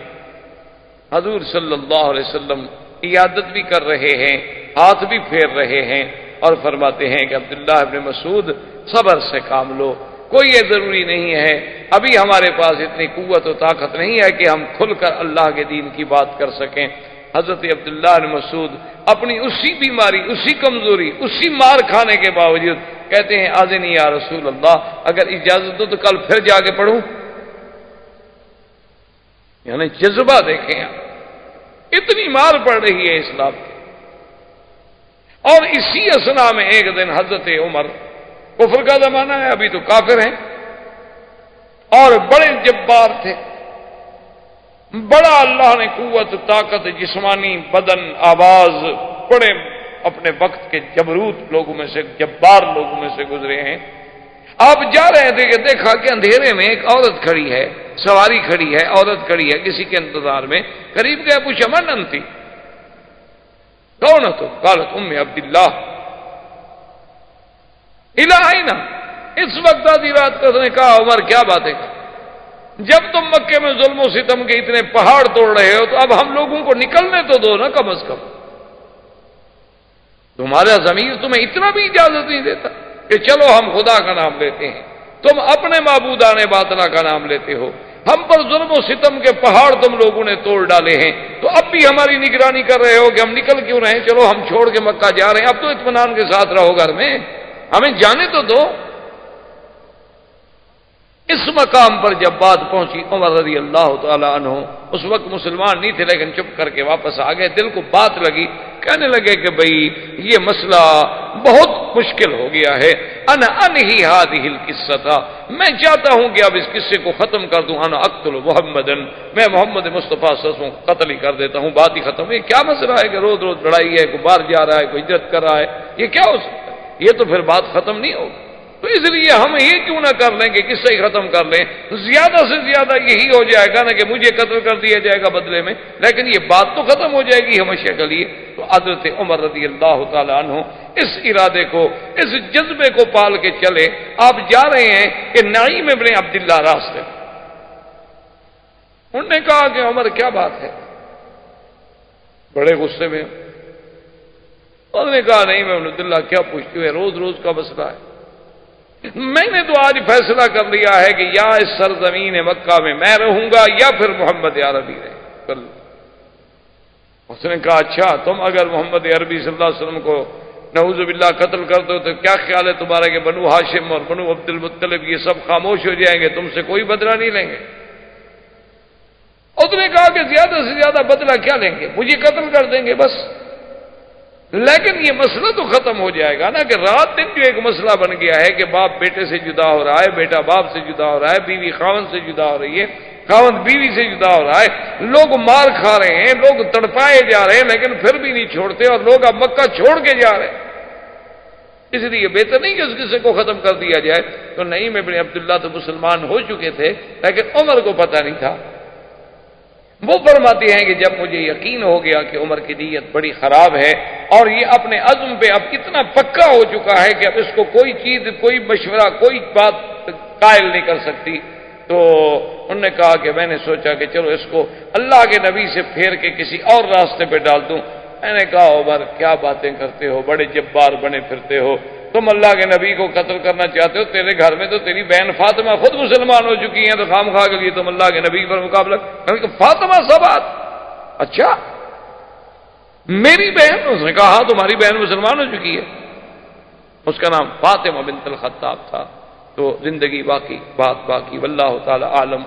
حضور صلی اللہ علیہ وسلم عیادت بھی کر رہے ہیں، ہاتھ بھی پھیر رہے ہیں، اور فرماتے ہیں کہ عبداللہ ابن مسعود صبر سے کام لو، کوئی یہ ضروری نہیں ہے، ابھی ہمارے پاس اتنی قوت و طاقت نہیں ہے کہ ہم کھل کر اللہ کے دین کی بات کر سکیں۔ حضرت عبداللہ ابن مسعود اپنی اسی بیماری، اسی کمزوری، اسی مار کھانے کے باوجود کہتے ہیں آذنی یا رسول اللہ، اگر اجازت دو تو کل پھر جا کے پڑھوں۔ یعنی جذبہ دیکھیں آپ، اتنی مار پڑ رہی ہے اسلام کی۔ اور اسی اثنا میں ایک دن حضرت عمر، کفر کا زمانہ ہے ابھی تو کافر ہیں، اور بڑے جبار تھے، بڑا اللہ نے قوت، طاقت، جسمانی بدن، آواز، بڑے اپنے وقت کے جبروت لوگوں میں سے، جبار لوگوں میں سے گزرے ہیں۔ آپ جا رہے تھے کہ دیکھا کہ اندھیرے میں ایک عورت کھڑی ہے، سواری کھڑی ہے، عورت کھڑی ہے کسی کے انتظار میں، قریب گیا پوچھا من انتی، کون تو؟ قالت ام عبداللہ الہینا۔ اس وقت آدھی رات کو اس نے کہا عمر کیا باتیں کر، جب تم مکے میں ظلم و ستم کے اتنے پہاڑ توڑ رہے ہو تو اب ہم لوگوں کو نکلنے تو دو نا کم از کم، تمہارا ضمیر تمہیں اتنا بھی اجازت نہیں دیتا کہ چلو ہم خدا کا نام لیتے ہیں، تم اپنے معبودان باطلہ کا نام لیتے ہو، ہم پر ظلم و ستم کے پہاڑ تم لوگوں نے توڑ ڈالے ہیں، تو اب بھی ہماری نگرانی کر رہے ہو کہ ہم نکل کیوں رہے ہیں، چلو ہم چھوڑ کے مکہ جا رہے ہیں، اب تو اطمینان کے ساتھ رہو گھر میں، ہمیں جانے تو دو۔ اس مقام پر جب بات پہنچی عمر رضی اللہ تعالی عنہ اس وقت مسلمان نہیں تھے لیکن چپ کر کے واپس آ گئے، دل کو بات لگی، کہنے لگے کہ بھئی یہ مسئلہ بہت مشکل ہو گیا ہے، انا انہی ہذہ القصہ، میں چاہتا ہوں کہ اب اس قصے کو ختم کر دوں، انا اقتل محمدن، میں محمد مصطفیٰ صلی اللہ علیہ وسلم کو قتل ہی کر دیتا ہوں، بات ہی ختم۔ یہ کیا مسئلہ ہے کہ روز روز لڑائی ہے، کوئی باہر جا رہا ہے، کوئی ہجرت کر رہا ہے، یہ کیا ہو سکتا ہے، یہ تو پھر بات ختم نہیں ہوگی۔ تو اس لیے ہم یہ کیوں نہ کر لیں کہ قصہ ہی ختم کر لیں، زیادہ سے زیادہ یہی ہو جائے گا نا کہ مجھے قتل کر دیا جائے گا بدلے میں، لیکن یہ بات تو ختم ہو جائے گی ہمیشہ کے لیے۔ تو حضرت عمر رضی اللہ تعالی عنہ اس ارادے کو، اس جذبے کو پال کے چلے۔ آپ جا رہے ہیں کہ نعیم ابن عبداللہ راستے، انہوں نے کہا کہ عمر کیا بات ہے، بڑے غصے میں انہوں نے کہا نہیں میں ابن عبداللہ کیا پوچھتی ہے، روز روز کا مسئلہ ہے، میں نے تو آج فیصلہ کر لیا ہے کہ یا اس سرزمین مکہ میں میں رہوں گا یا پھر محمد عربی رہے۔ اس نے کہا اچھا تم اگر محمد عربی صلی اللہ علیہ وسلم کو نعوذ باللہ قتل کر دو تو کیا خیال ہے تمہارا کہ بنو ہاشم اور بنو عبد المطلب یہ سب خاموش ہو جائیں گے، تم سے کوئی بدلہ نہیں لیں گے؟ اس نے کہا کہ زیادہ سے زیادہ بدلہ کیا لیں گے، مجھے قتل کر دیں گے بس، لیکن یہ مسئلہ تو ختم ہو جائے گا نا کہ رات دن جو ایک مسئلہ بن گیا ہے کہ باپ بیٹے سے جدا ہو رہا ہے، بیٹا باپ سے جدا ہو رہا ہے، بیوی خاوند سے جدا ہو رہی ہے، خاوند بیوی سے جدا ہو رہا ہے، لوگ مار کھا رہے ہیں، لوگ تڑپائے جا رہے ہیں لیکن پھر بھی نہیں چھوڑتے، اور لوگ اب مکہ چھوڑ کے جا رہے ہیں، اس لیے بہتر نہیں کہ اس قصے کو ختم کر دیا جائے۔ تو نعیم ابن عبداللہ تو مسلمان ہو چکے تھے لیکن عمر کو پتہ نہیں تھا۔ وہ فرماتے ہیں کہ جب مجھے یقین ہو گیا کہ عمر کی نیت بڑی خراب ہے اور یہ اپنے عزم پہ اب اتنا پکا ہو چکا ہے کہ اب اس کو کوئی چیز، کوئی مشورہ، کوئی بات قائل نہیں کر سکتی، تو انہوں نے کہا کہ میں نے سوچا کہ چلو اس کو اللہ کے نبی سے پھیر کے کسی اور راستے پہ ڈال دوں۔ میں نے کہا عمر کیا باتیں کرتے ہو، بڑے جبار بنے پھرتے ہو، تم اللہ کے نبی کو قتل کرنا چاہتے ہو، تیرے گھر میں تو تیری بہن فاطمہ خود مسلمان ہو چکی ہیں، تو خام خواہ کے لیے تم اللہ کے نبی پر مقابلہ۔ فاطمہ سبات، اچھا میری بہن؟ اس نے کہا ہاں تمہاری بہن مسلمان ہو چکی ہے، اس کا نام فاطمہ بنت الخطاب تھا۔ تو زندگی باقی، بات باقی، واللہ تعالی عالم۔